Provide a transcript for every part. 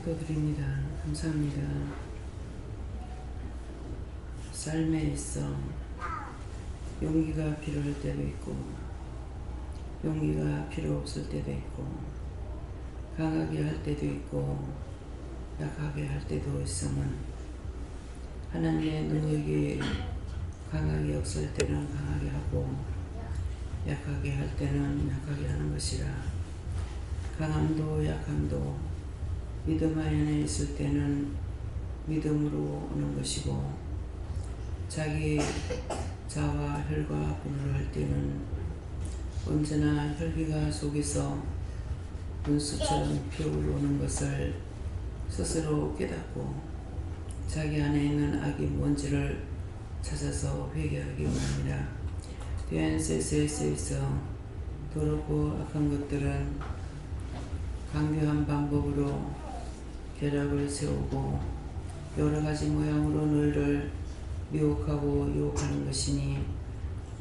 기도드립니다. 감사합니다. 삶에 있어 용기가 필요할 때도 있고 용기가 필요 없을 때도 있고 강하게 할 때도 있고 약하게 할 때도 있으면 하나님의 능력이 강하게 없을 때는 강하게 하고 약하게 할 때는 약하게 하는 것이라. 강함도 약함도 믿음 안에 있을 때는 믿음으로 오는 것이고 자기 자와 혈과 분노할 때는 언제나 혈기가 속에서 분수처럼 피어오르는 것을 스스로 깨닫고 자기 안에 있는 악이 뭔지를 찾아서 회개하기 원합니다. DNSS에서 더럽고 악한 것들은 강교한 방법으로 결합을 세우고 여러가지 모양으로 너희를 미혹하고 유혹하는 것이니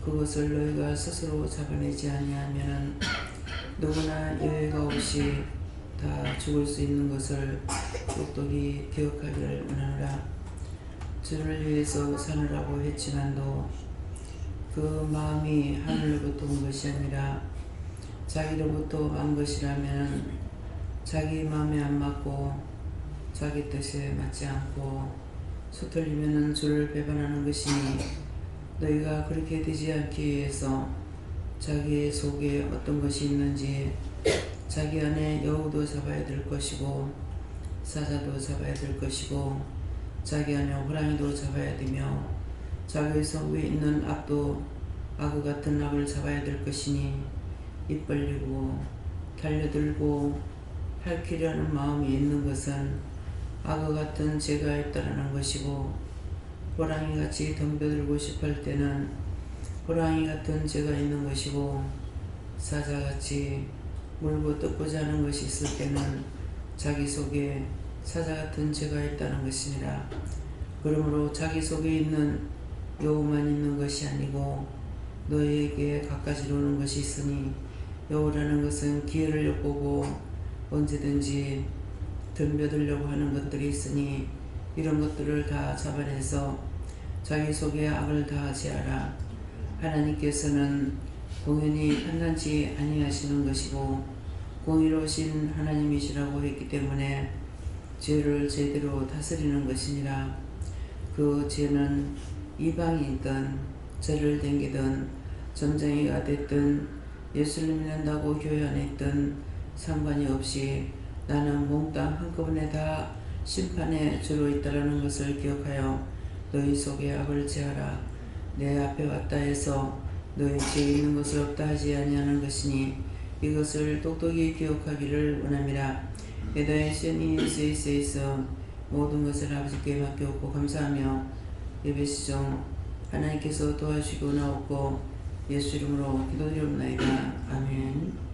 그것을 너희가 스스로 잡아내지 아니하면 누구나 예외가 없이 다 죽을 수 있는 것을 똑똑히 기억하기를 원하노라. 주를 위해서 사느라고 했지만도 그 마음이 하늘로부터 온 것이 아니라 자기로부터 온 것이라면 자기 마음에 안 맞고 자기 뜻에 맞지 않고 서툴리면 주를 배반하는 것이니 너희가 그렇게 되지 않기 위해서 자기 속에 어떤 것이 있는지 자기 안에 여우도 잡아야 될 것이고 사자도 잡아야 될 것이고 자기 안에 호랑이도 잡아야 되며 자기 속에 있는 악도 악어 같은 악을 잡아야 될 것이니 입 벌리고 달려들고 핥히려는 마음이 있는 것은 악어 같은 죄가 있다라는 것이고 호랑이같이 덤벼들고 싶을 때는 호랑이 같은 죄가 있는 것이고 사자같이 물고 뜯고자 하는 것이 있을 때는 자기 속에 사자 같은 죄가 있다는 것이니라. 그러므로 자기 속에 있는 여우만 있는 것이 아니고 너희에게 갖가지로 오는 것이 있으니 여우라는 것은 기회를 엿보고 언제든지 덤벼들려고 하는 것들이 있으니 이런 것들을 다 잡아내서 자기 속에 악을 다 제하라. 하나님께서는 공연히 판단치 아니하시는 것이고 공의로우신 하나님이시라고 했기 때문에 죄를 제대로 다스리는 것이니라. 그 죄는 이방이든 죄를 댕기든 점쟁이가 됐든 예수를 믿는다고 교회 안에 있든 상관이 없이 나는 몽땅 한꺼번에 다 심판의 주로 있다라는 것을 기억하여 너희 속에 악을 제하라. 내 앞에 왔다 해서 너희 죄에 있는 것을 없다 하지 아니하는 것이니 이것을 똑똑히 기억하기를 원함이라. 에다의 시니 세이세이서 모든 것을 아버지께 맡겨오고 감사하며 예배시종 하나님께서 도와주시고 나옵고 예수 이름으로 기도드리옵나이다. 아멘.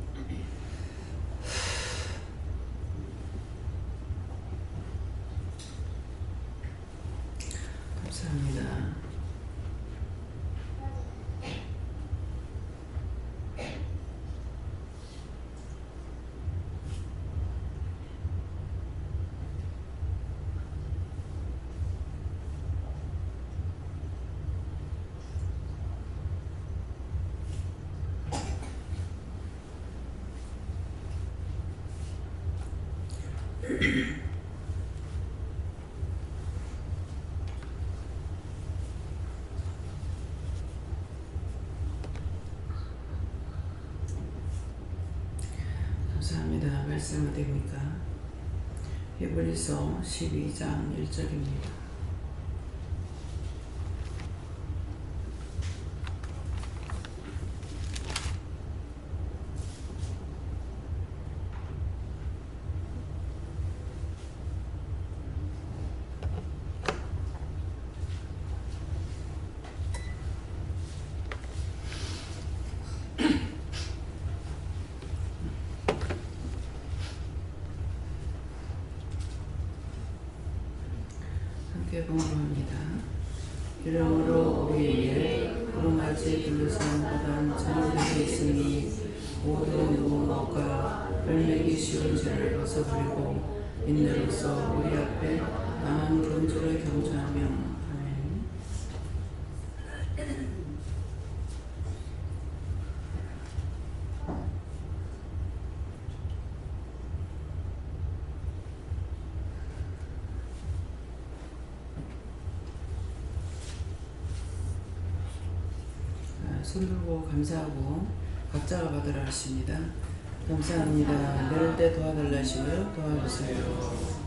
감사합니다. 감사합니다. 말씀 어디입니까? 히브리서 12장 1절입니다. 봉헌합니다. 이러므로 우리에게 구름같이 둘러싼 바다는 전쟁이 있으니 모든 무엇과 혈맥이 쉬운 죄를 벗어버리고 인내로서 우리 앞에 나은 경주를 경주하며. 아멘. 손 들고 감사하고 각자가 받으라 하십니다. 감사합니다. 내릴 때 도와달라 하시고요. 도와주세요.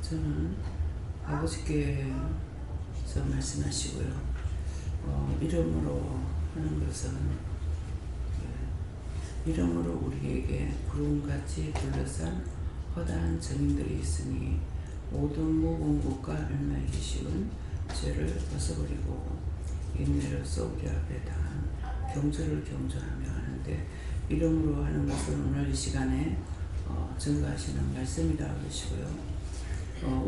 저는 아버지께서 말씀하시고요. 이름으로 하는 것은 이름으로 우리에게 구름같이 둘러싼 허다한 증인들이 있으니 모든 무공국과 멸망하기 쉬운 죄를 벗어버리고 인내로서 우리 앞에 당한 경주를 경주하며 하는데, 이름으로 하는 것은 오늘 이 시간에 증거하시는 말씀이라고 하시고요.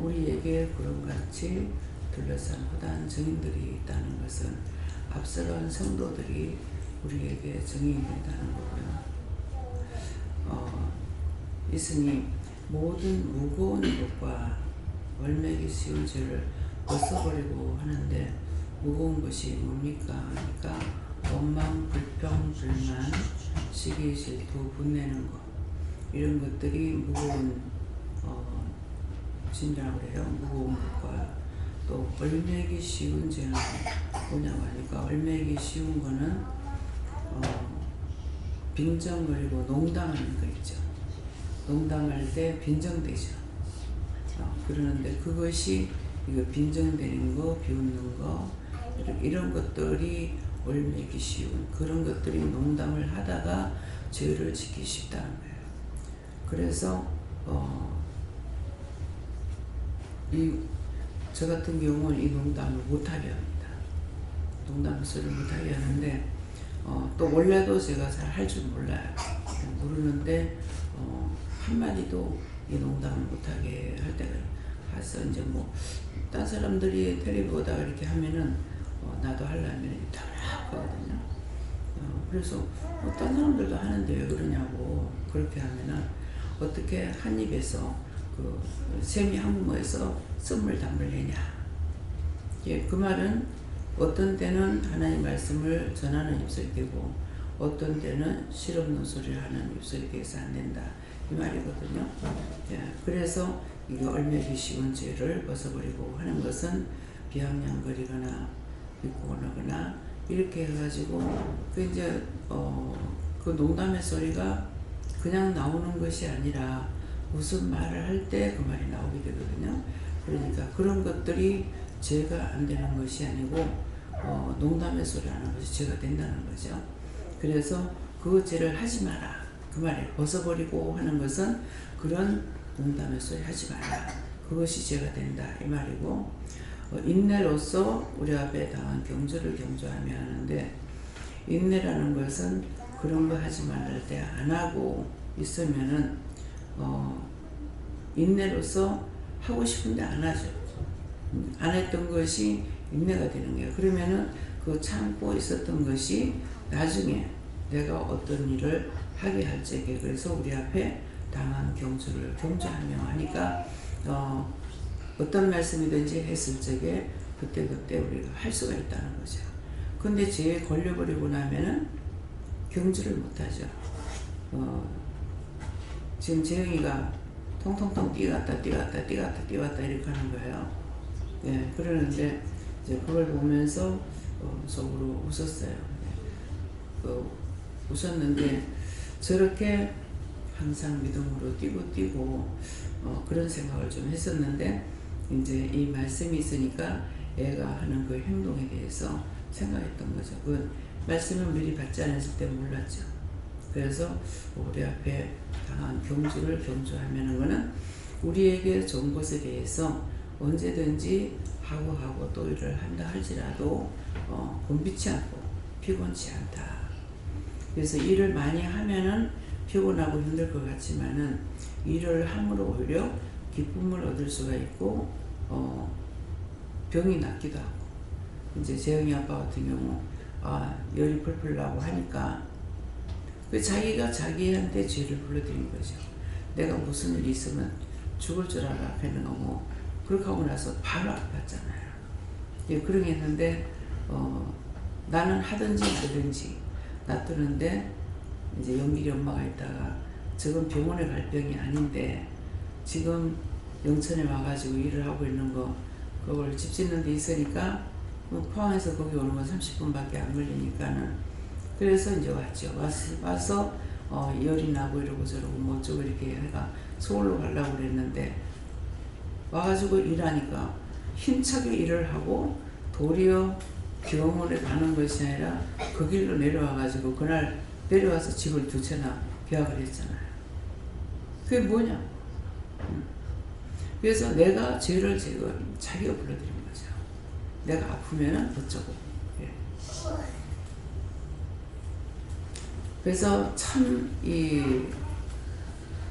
우리에게 구름같이 둘러싼 허다한 증인들이 있다는 것은 앞서간 성도들이 우리에게 증인이 된다는 거고요. 있으니 모든 무거운 것과 월매기 쉬운 죄를 벗어버리고 하는데, 무거운 것이 뭡니까 하니까 원망, 불평, 불만, 시기, 질투, 분내는 것, 이런 것들이 무거운 진이라고 그래요. 무거운 것과 또 얼매기 쉬운 죄는 뭐냐고 하니까, 얼매기 쉬운 거는 빈정거리고 농담하는 거 있죠. 농담할 때 빈정되죠. 그러는데 그것이 이거 빈정되는 거, 비웃는 거, 이런 것들이 얼매기 쉬운 그런 것들이 농담을 하다가 죄를 지기 쉽다는 거예요. 그래서 저 같은 경우는 이 농담을 못하게 합니다. 농담 소리를 못하게 하는데, 또 원래도 제가 잘 할 줄 몰라요. 모르는데 한마디도 이 농담을 못하게 할 때가 가서 이제 뭐 딴 사람들이 텔레비 보다가 이렇게 하면은 나도 하려면 하거든요. 그래서 딴 사람들도 하는데 왜 그러냐고. 그렇게 하면은 어떻게 한 입에서 그 샘이 한국어에서 썸을 담을래냐. 예, 그 말은 어떤 때는 하나님 말씀을 전하는 입술이 되고 어떤 때는 실없는 소리를 하는 입술이 돼서 안 된다. 이 말이거든요. 예, 그래서 이게 얼매기 쉬운 죄를 벗어버리고 하는 것은 비아냥거리거나 비꼬거나 이렇게 해가지고 그 이제 그 농담의 소리가 그냥 나오는 것이 아니라 무슨 말을 할 때 그 말이 나오게 되거든요. 그러니까 그런 것들이 죄가 안 되는 것이 아니고 농담의 소리 하는 것이 죄가 된다는 거죠. 그래서 그 죄를 하지 마라. 그 말에 벗어버리고 하는 것은 그런 농담의 소리 하지 마라. 그것이 죄가 된다. 이 말이고 인내로서 우리 앞에 당한 경주를 경주하며 하는데 인내라는 것은 그런 거 하지 말랄 때 안 하고 있으면은 인내로서 하고 싶은데 안 하죠. 안 했던 것이 인내가 되는 거예요. 그러면은 그 참고 있었던 것이 나중에 내가 어떤 일을 하게 할 적에 그래서 우리 앞에 당한 경주를 경주하며 하니까 어떤 말씀이든지 했을 적에 그때 우리가 할 수가 있다는 거죠. 근데 죄에 걸려버리고 나면은 경주를 못하죠. 지금 재영이가 통통통 뛰어갔다 이렇게 하는 거예요. 예, 그러는데 이제 그걸 보면서 속으로 웃었어요. 웃었는데 저렇게 항상 믿음으로 뛰고 그런 생각을 좀 했었는데 이제 이 말씀이 있으니까 애가 하는 그 행동에 대해서 생각했던 거죠. 그 말씀을 미리 받지 않았을 때 몰랐죠. 그래서 우리 앞에 당한 경주를 경주하면은 거는 우리에게 좋은 것에 대해서 언제든지 하고 또 일을 한다 할지라도 곤비치 않고 피곤치 않다. 그래서 일을 많이 하면은 피곤하고 힘들 것 같지만은 일을 함으로 오히려 기쁨을 얻을 수가 있고 병이 낫기도 하고 이제 재영이 아빠 같은 경우 열이 펄펄 나고 하니까 그 자기가 자기한테 죄를 불러들인 거죠. 내가 무슨 일이 있으면 죽을 줄 알아 하는 거고 그렇게 하고 나서 바로 아팠잖아요. 예, 그러게 했는데 나는 하든지 말든지 놔두는데 이제 영길이 엄마가 있다가 저건 병원에 갈 병이 아닌데 지금 영천에 와가지고 일을 하고 있는 거 그걸 집 짓는 데 있으니까 포항에서 거기 오는 건 30분밖에 안 걸리니까는 그래서 이제 왔죠. 와서 열이 나고 이러고 저러고 뭐 어쩌고 이렇게 해가 서울로 가려고 그랬는데 와가지고 일하니까 힘차게 일을 하고 도리어 병원에 가는 것이 아니라 그 길로 내려와가지고 그날 내려와서 집을 2채나 계약을 했잖아요. 그게 뭐냐? 그래서 내가 죄를 자기가 불러들인 거죠. 내가 아프면은 어쩌고. 예. 그래서 참 이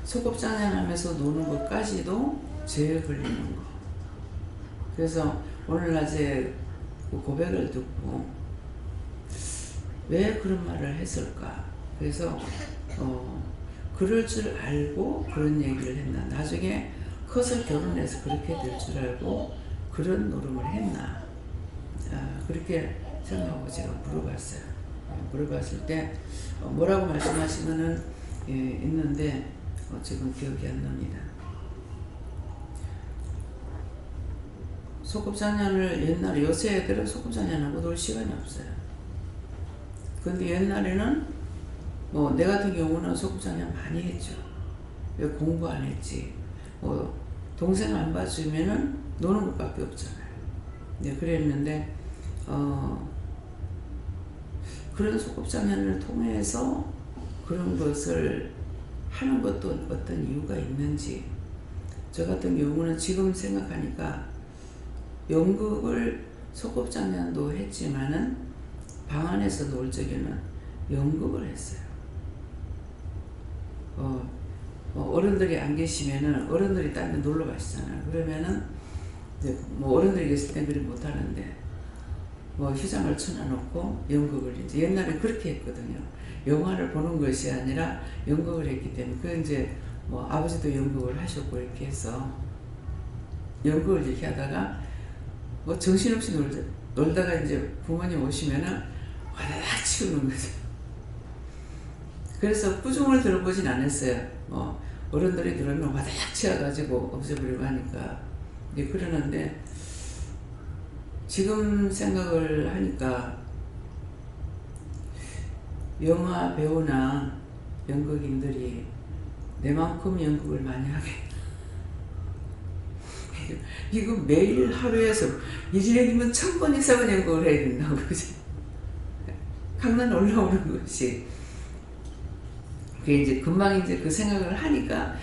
소꿉장난하면서 노는 것까지도 죄에 걸리는 거. 그래서 오늘 낮에 그 고백을 듣고 왜 그런 말을 했을까? 그래서 그럴 줄 알고 그런 얘기를 했나? 나중에 커서 결혼해서 그렇게 될 줄 알고 그런 노름을 했나? 그렇게 생각하고 제가 물어봤어요. 물어봤을 때 뭐라고 말씀하시면은 있는데 지금 기억이 안 납니다. 소꿉장난을 옛날에 요새 애들은 소꿉장난하고 놀 시간이 없어요. 근데 옛날에는 뭐 내 같은 경우는 소꿉장난 많이 했죠. 왜 공부 안 했지? 동생 안 봐주면은 노는 것밖에 없잖아요. 네, 그랬는데 그런 소꿉장난을 통해서 그런 것을 하는 것도 어떤 이유가 있는지 저 같은 경우는 지금 생각하니까 연극을 소꿉장난도 했지만은 방 안에서 놀 적에는 연극을 했어요. 어른들이 안 계시면은 어른들이 딴 데 놀러 가시잖아요. 그러면은 이제 뭐 어른들이 계실 땐 그리 못 하는데 뭐 휴장을 쳐놔놓고 연극을 이제 옛날에 그렇게 했거든요. 영화를 보는 것이 아니라 연극을 했기 때문에 그 이제 뭐 아버지도 연극을 하셨고 이렇게 해서 연극을 이렇게 하다가 뭐 정신없이 놀다가 이제 부모님 오시면은 와다닥 치우는 거죠. 그래서 꾸중을 들어보진 않았어요. 어른들이 들으면 와다닥 치워가지고 없애버리고 하니까. 그러는데 지금 생각을 하니까 영화 배우나 연극인들이 내만큼 연극을 많이 하게 이거 매일 하루에서 1년이면 1000번 이상은 연극을 해야 된다고 그러지. 강난 올라오는 것이 그게 이제 금방 이제 그 생각을 하니까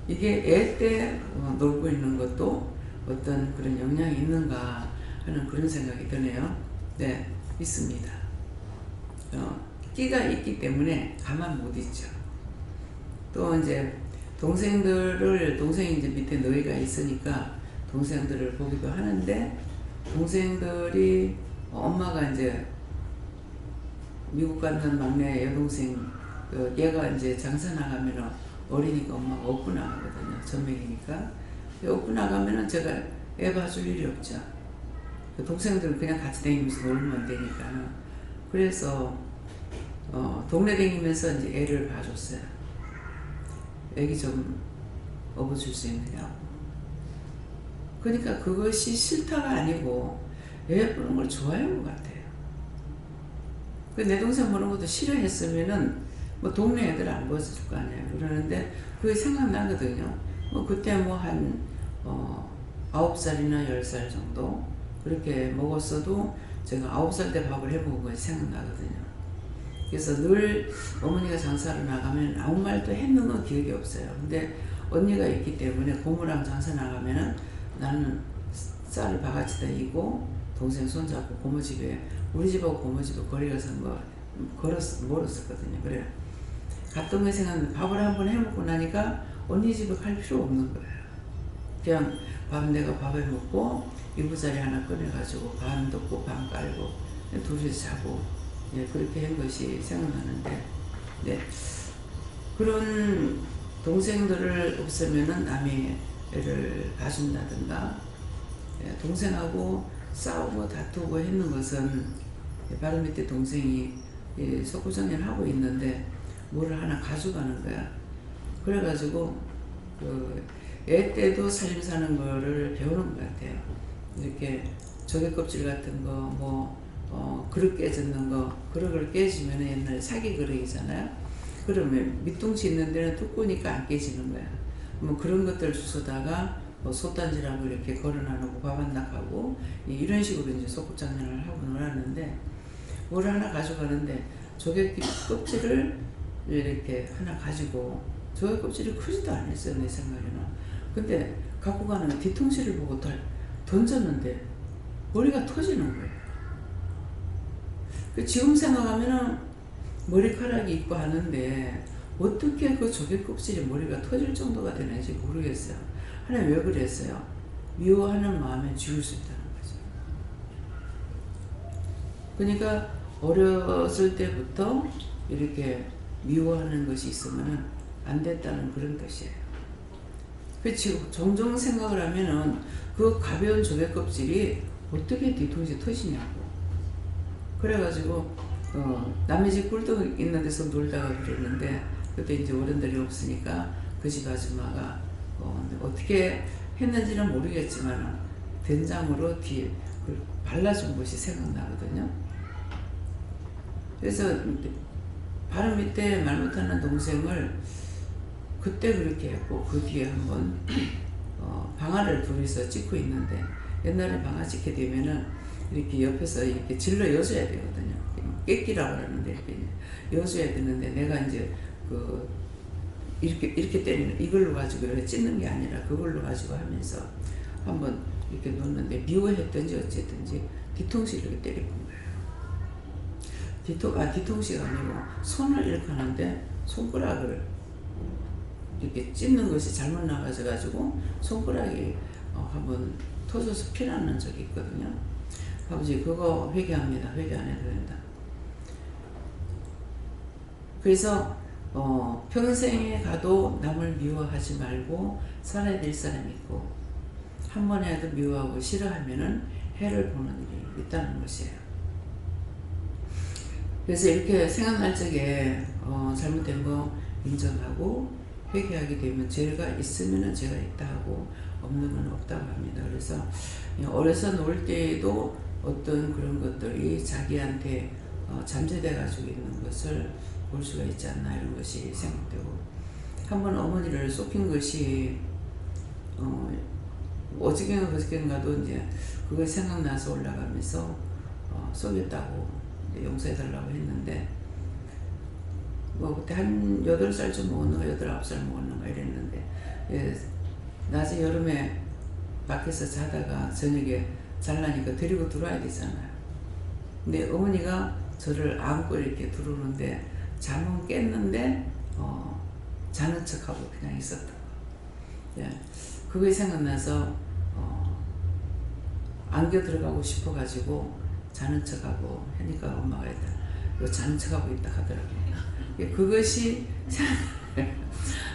이게 애 때 놀고 있는 것도 어떤 그런 영향이 있는가 하는 그런 생각이 드네요. 네, 있습니다. 끼가 있기 때문에 가만 못 있죠. 또 이제 동생이 이제 밑에 너희가 있으니까 동생들을 보기도 하는데 동생들이 엄마가 이제 미국 갔는 막내 여동생 얘가 이제 장사 나가면은 어리니까 엄마가 업고 나가거든요. 전맥이니까. 업고 나가면은 제가 애 봐줄 일이 없죠. 동생들은 그냥 같이 다니면서 놀면 되니까. 그래서 동네 다니면서 이제 애를 봐줬어요. 애기 좀 업어줄 수 있느냐고. 그러니까 그것이 싫다가 아니고 애 보는 걸 좋아하는 것 같아요. 내 동생 보는 것도 싫어했으면은 뭐 동네 애들 안 보여줄 거 아니에요. 그러는데 그게 생각나거든요. 그때 한 9살이나 10살 정도 그렇게 먹었어도 제가 9살 때 밥을 해먹은 것이 생각나거든요. 그래서 늘 어머니가 장사를 나가면 아무 말도 했는 건 기억이 없어요. 근데 언니가 있기 때문에 고모랑 장사 나가면은 나는 쌀을 바가지다 이고 동생 손잡고 고모 집에 우리 집하고 고모 집에 거리가 멀었었거든요. 그래 갔던 게 생각나는데 밥을 한번 해먹고 나니까 언니 집에 갈 필요 없는 거예요. 그냥 내가 밥을 먹고 이부자리 하나 꺼내가지고 반 덮고 반 깔고 둘이서 자고 그렇게 한 것이 생각나는데 그런 동생들을 없으면은 남의 애를 봐준다든가 동생하고 싸우고 다투고 했는 것은 바로 밑에 동생이 석고정리를 하고 있는데 뭐를 하나 가져가는 거야. 그래가지고 애 때도 살림 사는 거를 배우는 것 같아요. 이렇게 조개 껍질 같은 거 그릇 깨졌는 거 그릇을 깨지면 옛날에 사기 그릇이잖아요. 그러면 밑둥치 있는 데는 두꺼우니까 안 깨지는 거야. 그런 것들 주워다가 솥단지라고 이렇게 걸어놔놓고 밥 한 납 하고 이런 식으로 이제 소꿉장난을 하고 놀았는데 뭘 하나 가져가는데 조개 껍질을 이렇게 하나 가지고 조개 껍질이 크지도 않았어요. 내 생각에는. 근데 갖고 가는 뒤통수를 보고 던졌는데 머리가 터지는 거예요. 지금 생각하면은 머리카락이 있고 하는데 어떻게 그 조개 껍질이 머리가 터질 정도가 되는지 모르겠어요. 하나님 왜 그랬어요? 미워하는 마음에 지울 수 있다는 거죠. 그러니까 어렸을 때부터 이렇게 미워하는 것이 있으면 안 됐다는 그런 뜻이에요. 지금 종종 생각을 하면은 그 가벼운 조개 껍질이 어떻게 뒤통수에 터지냐고. 그래가지고 남의 집 꿀떡 있는 데서 놀다가 그랬는데 그때 이제 어른들이 없으니까 그 집 아줌마가 어떻게 했는지는 모르겠지만 된장으로 뒤에 발라준 것이 생각나거든요. 그래서 바로 밑에 말 못하는 동생을 그때 그렇게 했고 그 뒤에 한번 방아를 둘이서 찍고 있는데 옛날에 방아 찍게 되면은 이렇게 옆에서 이렇게 질러 여줘야 되거든요. 깨끼라고 하는데 이렇게 여줘야 되는데 내가 이제 이렇게 때리는 이걸로 가지고 이렇게 찢는 게 아니라 그걸로 가지고 하면서 한번 이렇게 놓는데 미워했든지 어쨌든지 뒤통수 이렇게 때려본 거예요. 뒤통수가 아니고 손을 이렇게 하는데 손가락을 이렇게 찢는 것이 잘못 나가져가지고 손가락이 한번 터져서 피나는 적이 있거든요. 아버지 그거 회개합니다. 회개 안 해도 된다. 그래서 평생에 가도 남을 미워하지 말고 살아야 될 사람이 있고 한 번이라도 미워하고 싫어하면은 해를 보는 일이 있다는 것이에요. 그래서 이렇게 생각날 적에 잘못된 거 인정하고 회개하게 되면 죄가 있으면은 죄가 있다 하고 없는 건 없다고 합니다. 그래서 어려서 놀 때에도 어떤 그런 것들이 자기한테 잠재돼 가지고 있는 것을 볼 수가 있지 않나 이런 것이 생각되고 한번 어머니를 쏟긴 것이 어저께인가 그저께인가도 이제 그거 생각나서 올라가면서 쏘겠다고 용서해달라고 했는데 뭐 그때 한 8살쯤 먹었는가 8, 9살 먹었는가 이랬는데 낮에 여름에 밖에서 자다가 저녁에 잘라니까 데리고 들어와야 되잖아요. 근데 어머니가 저를 안고 이렇게 들어오는데 잠은 깼는데 자는 척하고 그냥 있었던 거. 그게 생각나서 안겨 들어가고 싶어가지고 자는 척하고 하니까 엄마가 일단 너 자는 척하고 있다 하더라고요. 그것이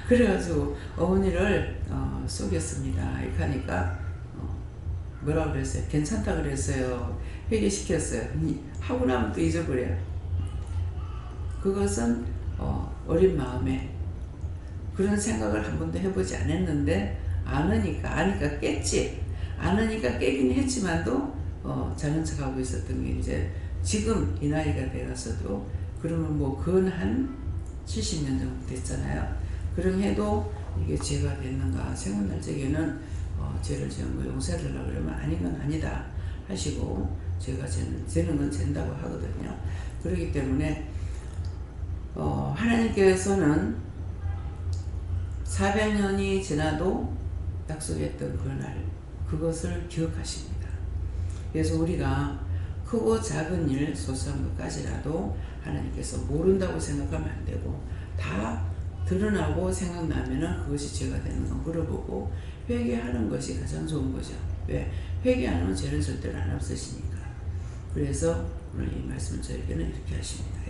그래가지고 어머니를 속였습니다. 이렇게 하니까 뭐라 그랬어요? 괜찮다 그랬어요. 회개시켰어요. 하고 나면 또 잊어버려요. 그것은 어린 마음에 그런 생각을 한 번도 해보지 않았는데 아니까 깼지. 아니까 깨긴 했지만도 자는 척하고 있었던 게 이제 지금 이 나이가 되어서도 그러면 뭐 근 한 70년 정도 됐잖아요. 그럼 해도 이게 죄가 됐는가 생각날 적에는 죄를 지은 거 용서해달라고 그러면 아닌 건 아니다 하시고 죄가 죄는 건 죄다고 하거든요. 그렇기 때문에 하나님께서는 400년이 지나도 약속했던 그날 그것을 기억하십니다. 그래서 우리가 크고 작은 일 소소한 것까지라도 하나님께서 모른다고 생각하면 안 되고 다 드러나고 생각나면은 그것이 죄가 되는 거 물어보고 회개하는 것이 가장 좋은 거죠. 왜? 회개 안 하면 죄는 절대로 안 없으시니까. 그래서 오늘 이 말씀을 저에게는 이렇게 하십니다.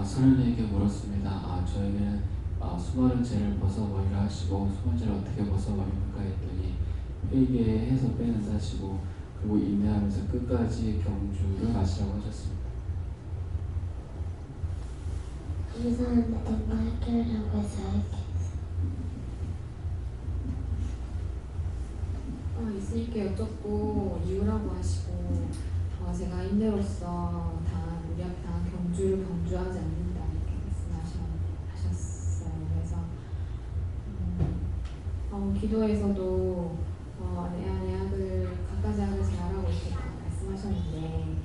서른에게 물었습니다. 저에게는 수많은 죄를 벗어버리라 하시고 수많은 죄를 어떻게 벗어버립니까 했더니 회개해서 빼는다 하시고 그리고 인내하면서 끝까지 경주를 마시라고 하셨습니다. 이 사람한테 뭐 해결하라고 해서 있으니까 여쭙고 이유라고 하시고 제가 인내로서 우리 앞에 당한 경주를 범주하지 않는다 이렇게 말씀하셨어요. 그래서 기도에서도 내 아들 갖가지 아들 잘하고 있겠다고 말씀하셨는데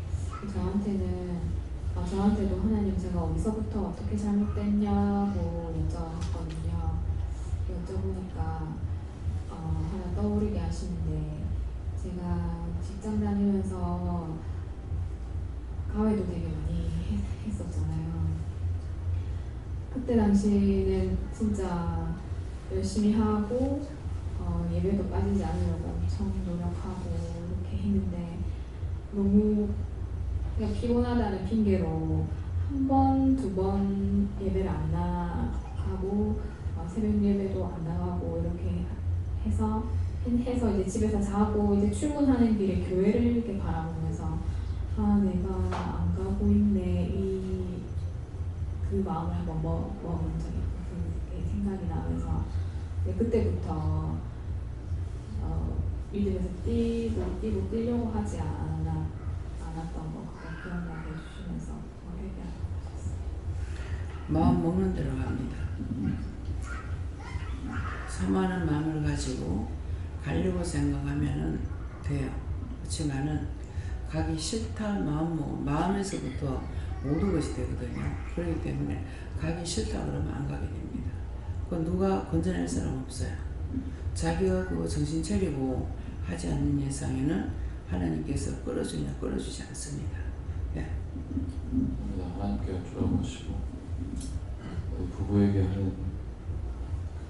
저한테도 하나님 제가 어디서부터 어떻게 잘못됐냐고 여쭤봤거든요. 여쭤보니까 하나 떠오르게 하시는데 제가 직장 다니면서 가외도 되게 많이 했었잖아요. 그때 당시는 진짜 열심히 하고 예배도 빠지지 않으려고 엄청 노력하고 이렇게 했는데 너무 그냥 피곤하다는 핑계로 한 번, 두 번 예배를 안 나가고 새벽 예배도 안 나가고 이렇게 해서 이제 집에서 자고 이제 출근하는 길에 교회를 이렇게 바라보면서 내가 안 가고 있네 그 마음을 한번 먹어본 적이 있고 생각이 나면서 그때부터 믿음에서 뛰려고 하지 않았던 거 기억나게 해주시면서 회개하라고 하셨어요. 마음 먹는 대로 갑니다. 사모하는 마음을 가지고 가려고 생각하면은 돼요. 그렇지만은 가기 싫다 마음에서부터 모든 것이 되거든요. 그렇기 때문에 가기 싫다 그러면 안 가게 됩니다. 그 누가 건져낼 사람 없어요. 자기가 그거 정신 차리고 하지 않는 예상에는 하나님께서 끌어주냐 끌어주지 않습니다. 예. 하나님께 여쭈라고 하시고 부부에게 하는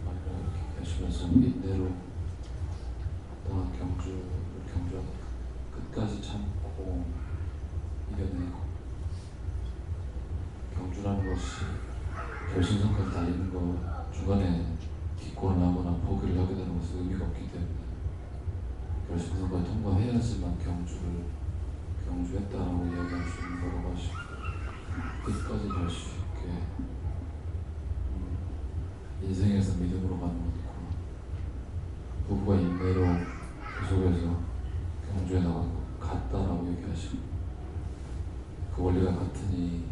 말을 이렇게 하시면서 인내로 당한 경주하다 끝까지 참고 이겨내고 경주라는 것이 결승선까지 달리는 거 중간에 기권하거나 포기를 하게 되는 것은 의미가 없기 때문에 결승선까지 통과해야지만 경주했다라고 이야기할 수 있는 거라고 하시고 끝까지 갈 수 있게 인생에서 믿음으로 가는 것이고 부부가 인내로 계속해서 경주해 나가는 것 같다라고 얘기하시고 그 원리가 같으니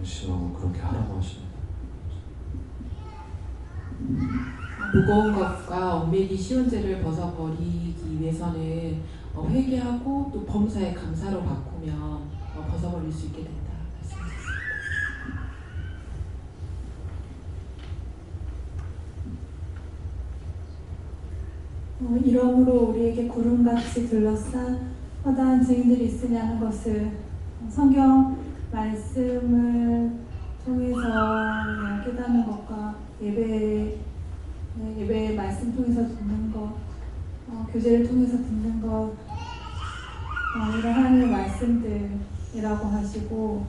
심하고 그렇게 하라고 하십니다. 무거운 것과 얽매이기 쉬운 죄를 벗어버리기 위해서는 회개하고 또 범사에 감사로 바꾸면 벗어버릴 수 있게 된다 말씀하셨습니다. 이러므로 우리에게 구름같이 둘러싼 허다한 증인들이 있으냐는 것을 성경 말씀을 통해서 깨닫는 것과 예배 말씀 통해서 듣는 것, 교제를 통해서 듣는 것, 이런 하나님의 말씀들이라고 하시고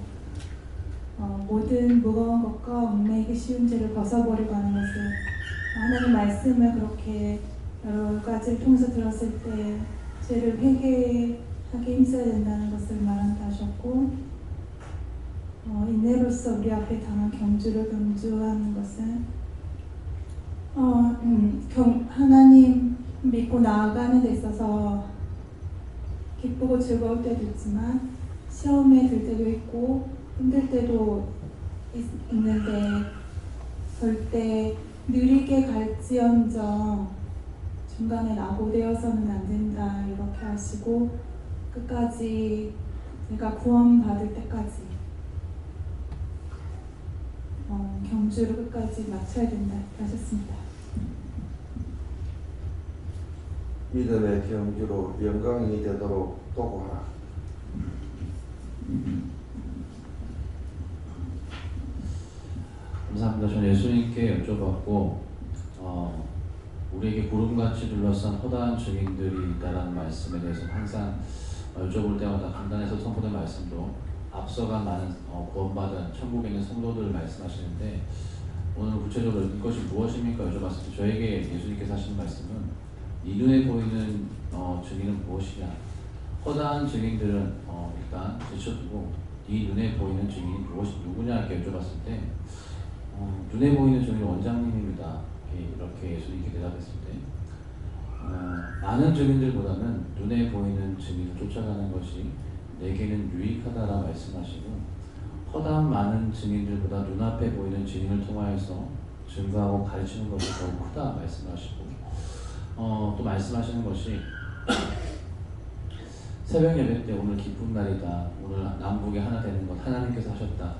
모든 무거운 것과 얽매이기 쉬운 죄를 벗어버리고 하는 것을 하나님 말씀을 그렇게 여러 가지를 통해서 들었을 때 죄를 회개하게 힘써야 된다는 것을 말한다 하셨고 인내로서 우리 앞에 당한 경주를 경주하는 것은 하나님 믿고 나아가는 데 있어서 기쁘고 즐거울 때도 있지만 시험에 들 때도 있고 힘들 때도 있는데 절대 느리게 갈지언정 중간에 낙오되어서는 안 된다 이렇게 하시고 끝까지 내가 구원받을 때까지 경주를 끝까지 마쳐야 된다 하셨습니다. 믿음의 경주로 영광이 되도록 도구하라. 감사합니다. 저는 예수님께 여쭤봤고 우리에게 구름같이 둘러싼 허다한 증인들이 있다라는 말씀에 대해서 항상 여쭤볼 때마다 간단해서 선포된 말씀도 앞서간 많은 구원받은 천국에 있는 성도들을 말씀하시는데 오늘 구체적으로 이것이 무엇입니까? 여쭤봤을 때 저에게 예수님께서 하시는 말씀은 이 눈에 보이는 증인은 무엇이냐? 허다한 증인들은 일단 제쳐두고 이 눈에 보이는 증인이 누구냐 이렇게 여쭤봤을 때 눈에 보이는 증인은 원장님입니다. 이렇게 예수님께 대답했을 때 많은 증인들보다는 눈에 보이는 증인을 쫓아가는 것이 내게는 유익하다라 말씀하시고 허다한 많은 증인들보다 눈앞에 보이는 증인을 통하여서 증거하고 가르치는 것이 더욱 크다 말씀하시고 또 말씀하시는 것이 새벽 예배 때 오늘 기쁜 날이다. 오늘 남북이 하나 되는 것 하나님께서 하셨다.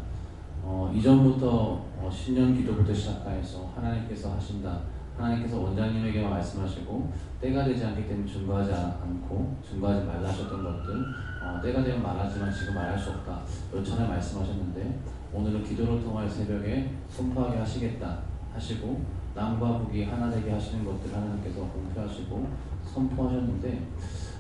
이전부터 신년 기도부터 시작하여서 하나님께서 하신다. 하나님께서 원장님에게만 말씀하시고 때가 되지 않기 때문에 증거하지 않고 증거하지 말라 하셨던 것들 때가 되면 말하지만 지금 말할 수 없다. 몇 차례 말씀하셨는데 오늘은 기도를 통하여 새벽에 선포하게 하시겠다 하시고 남과 북이 하나 되게 하시는 것들 하나님께서 공표하시고 선포하셨는데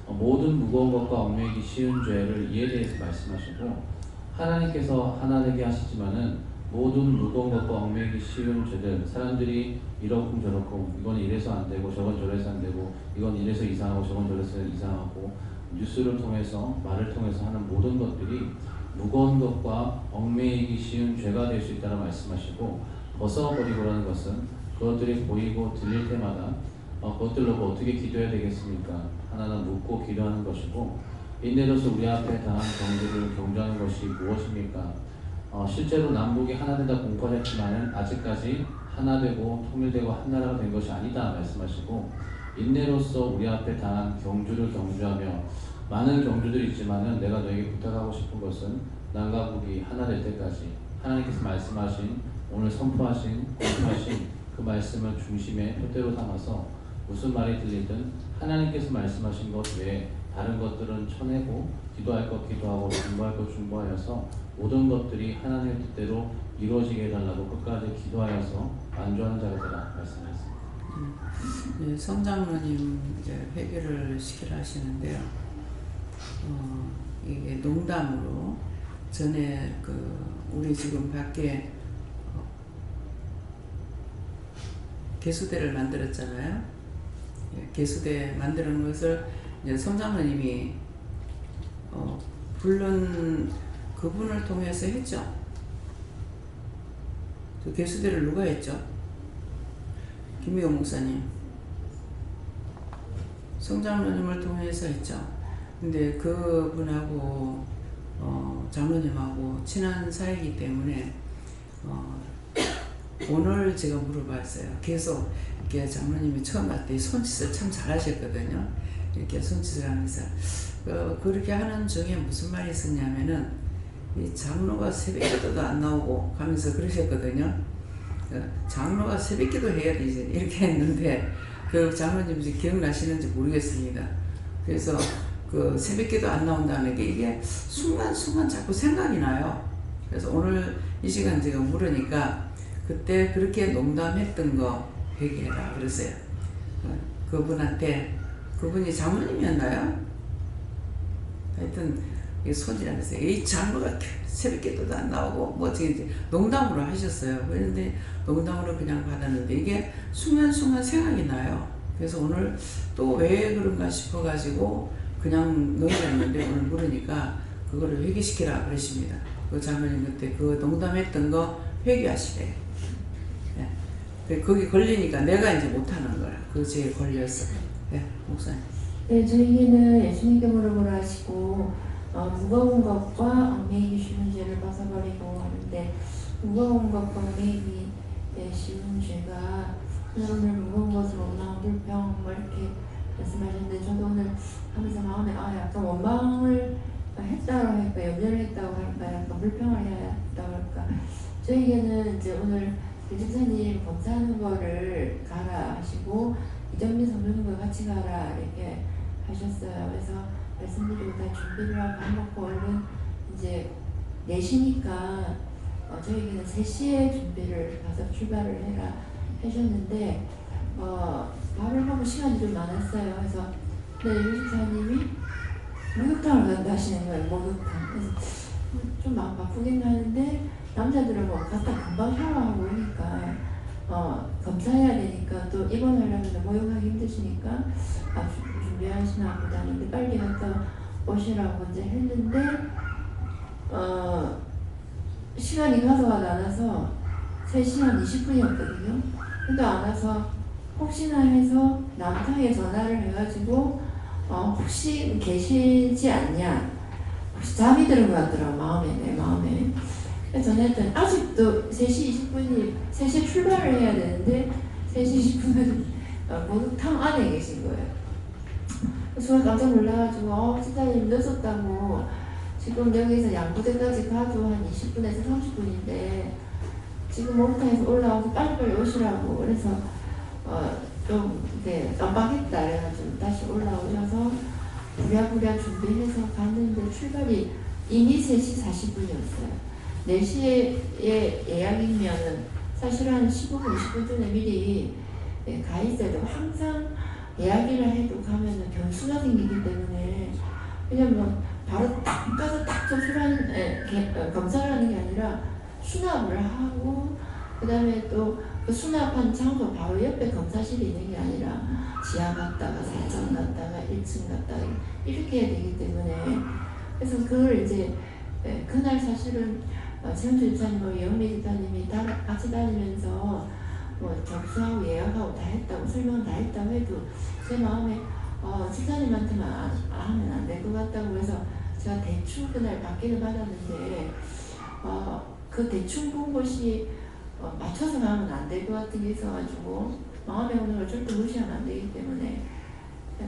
모든 무거운 것과 얽매이기 쉬운 죄를 이에 대해서 말씀하시고 하나님께서 하나 되게 하시지만은 모든 무거운 것과 얽매이기 쉬운 죄들 사람들이 이렇고 저렇고 이건 이래서 안 되고 저건 저래서 안 되고 이건 이래서 이상하고 저건 저래서 이상하고 뉴스를 통해서 말을 통해서 하는 모든 것들이 무거운 것과 얽매이기 쉬운 죄가 될 수 있다는 말씀하시고 벗어버리고라는 것은 그것들이 보이고 들릴 때마다 그것들로 어떻게 기도해야 되겠습니까? 하나는 묻고 기도하는 것이고 인내로서 우리 앞에 당한 경주를 경주하는 것이 무엇입니까? 실제로 남북이 하나 된다 공포하셨지만은 아직까지 하나 되고 통일되고 한 나라가 된 것이 아니다 말씀하시고 인내로서 우리 앞에 당한 경주를 경주하며 많은 경주들이 있지만은 내가 너에게 부탁하고 싶은 것은 남과 북이 하나 될 때까지 하나님께서 말씀하신 오늘 선포하신 공표하신 그 말씀을 중심에 표대로 삼아서 무슨 말이 들리든 하나님께서 말씀하신 것 외에 다른 것들은 쳐내고 기도할 것 기도하고 중보할 것 중보하여서 모든 것들이 하나님의 뜻대로 이루어지게 해달라고 끝까지 기도하여서 완주하는 자가 되라 말씀하셨습니다. 네, 성장로님 이제 회개를 시키라 하시는데요. 이게 농담으로 전에 우리 지금 밖에 개수대를 만들었잖아요. 개수대 만드는 것을 이제 성장로님이 부른 그분을 통해서 했죠. 그 개수대를 누가 했죠? 김미호 목사님. 성장로님을 통해서 했죠. 근데 그분하고 장로님하고 친한 사이이기 때문에 오늘 제가 물어봤어요. 계속 이렇게 장로님이 처음 왔을 때 손짓을 참 잘하셨거든요. 이렇게 손짓을 하면서 그렇게 하는 중에 무슨 말이 있었냐면은 이 장로가 새벽기도도 안 나오고 하면서 그러셨거든요. 장로가 새벽기도 해야 되지 이렇게 했는데 그 장로님 이제 기억나시는지 모르겠습니다. 그래서 그 새벽기도 안 나온다는 게 이게 순간순간 자꾸 생각이 나요. 그래서 오늘 이 시간 제가 물으니까 그때 그렇게 농담했던 거 회개해라 그랬어요. 그분한테 그분이 장로님이었나요? 하여튼 손이라면서 이 장로가 새벽기도도 안 나오고 뭐 이제 농담으로 하셨어요. 그런데 농담으로 그냥 받았는데 이게 순간순간 생각이 나요. 그래서 오늘 또 왜 그런가 싶어가지고 그냥 넘겼는데 오늘 물으니까 그거를 회개시키라 그러십니다. 그 장로님 그때 그 농담했던 거 회개하시래요. 네. 거기 걸리니까 내가 이제 못하는 거야. 그 죄에 걸렸어. 네, 목사님. 네, 저희는 예수님께 무릎을 하시고 무거운 것과 얽매이기 쉬운 죄를 벗어버리고 하는데 무거운 것과 얽매이기 쉬운 죄가 오늘 무거운 것으로 나온 불평 이렇게 말씀하셨는데 저도 오늘 하면서 마음에 약간 원망을 했다고 할까 염려를 했다고 할까 약간 불평을 해야 했다고 할까 저에게는 이제 오늘 집사님 검사하는 거를 가라 하시고 이정민 선교사님과 같이 가라 이렇게 하셨어요. 그래서 말씀드리고 다 준비를 하고 밥 먹고 얼른 이제 4시니까 저에게는 3시에 준비를 가서 출발을 해라 하셨는데 밥을 먹을 시간이 좀 많았어요. 그래서 유 집사님이 목욕탕을 간다 하시는 거예요. 목욕탕. 그래서 좀 마음 바쁘긴 하는데 남자들은 뭐 갔다 금방 샤워하고 오니까 검사해야 되니까 또 입원하려면 목욕하기 힘드시니까 준비하시나 보다 하는데 빨리 갔다 오시라고 이제 했는데 시간이 가져가지 않아서 3시 한 20분이었거든요. 근데 안 와서 혹시나 해서 남탕에 전화를 해가지고 혹시 계시지 않냐 혹시 잠이 드는 것 같더라고 내 마음에 그래서 전화했더니 아직도 3시 20분이 3시에 출발을 해야 되는데 3시 20분은 목욕탕 안에 계신 거예요. 그래서 깜짝 놀라가지고 집사님 늦었다고 지금 여기서 양부대까지 가도 한 20분에서 30분인데 지금 목욕탕에서 올라와서 빨리빨리 오시라고 그래서 좀 이렇게 깜빡했다 그래가지고 다시 올라오셔서 부랴부랴 준비해서 갔는데 출발이 이미 3시 40분이었어요. 4시에 예약이면은 사실 한 15분, 20분 전에 미리 가 있어도 항상 예약이라 해도 가면은 변수가 생기기 때문에 왜냐면 바로 딱 가서 딱 검사를 하는 게 아니라 수납을 하고 그 다음에 또 그 수납한 장소 바로 옆에 검사실이 있는 게 아니라 지하 갔다가 4층 갔다가 1층 갔다가 이렇게 해야 되기 때문에 그래서 그걸 이제 그날 사실은 최현주 집사님과 예언미 집사님이 같이 다니면서 뭐 접수하고 예약하고 다 했다고 설명 다 했다고 해도 제 마음에 집사님한테만 하면 안 될 것 같다고 해서 제가 대충 그날 받기를 받았는데 그 대충 본 것이 맞춰서 가면 안 될 것 같은 게 있어가지고 마음에 오는 걸 절대 무시하면 안 되기 때문에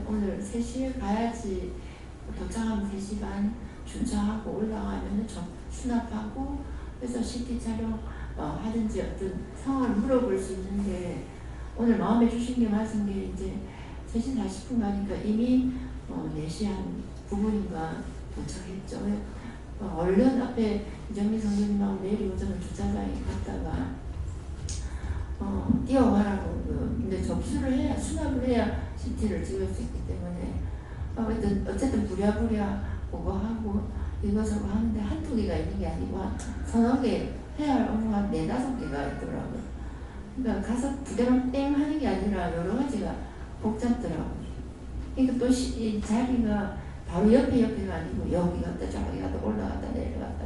오늘 3시에 가야지 도착하면 3시 반 주차하고 올라가면 수납하고 그래서 CT 촬영 하든지 어떤 상황을 물어볼 수 있는데 오늘 마음에 주신 게 맞은 게 이제 3시 40분 가니까 이미 4시 한 9분인가 도착했죠. 얼른 앞에 이정미 성도님하고 내일 오전은 주차장에 갔다가 뛰어가라고 근데 접수를 해야 수납을 해야 CT를 찍을 수 있기 때문에 어쨌든 부랴부랴 그거 하고 이것저것 하는데 한두 개가 있는 게 아니고 한 서너 개 해야 할 업무가 한 4-5개가 있더라고요. 그러니까 가서 부대로 땡 하는 게 아니라 여러 가지가 복잡더라고요. 그러니까 또 이 자리가 바로 옆에가 아니고 여기 갔다 저기 갔다 올라갔다 내려갔다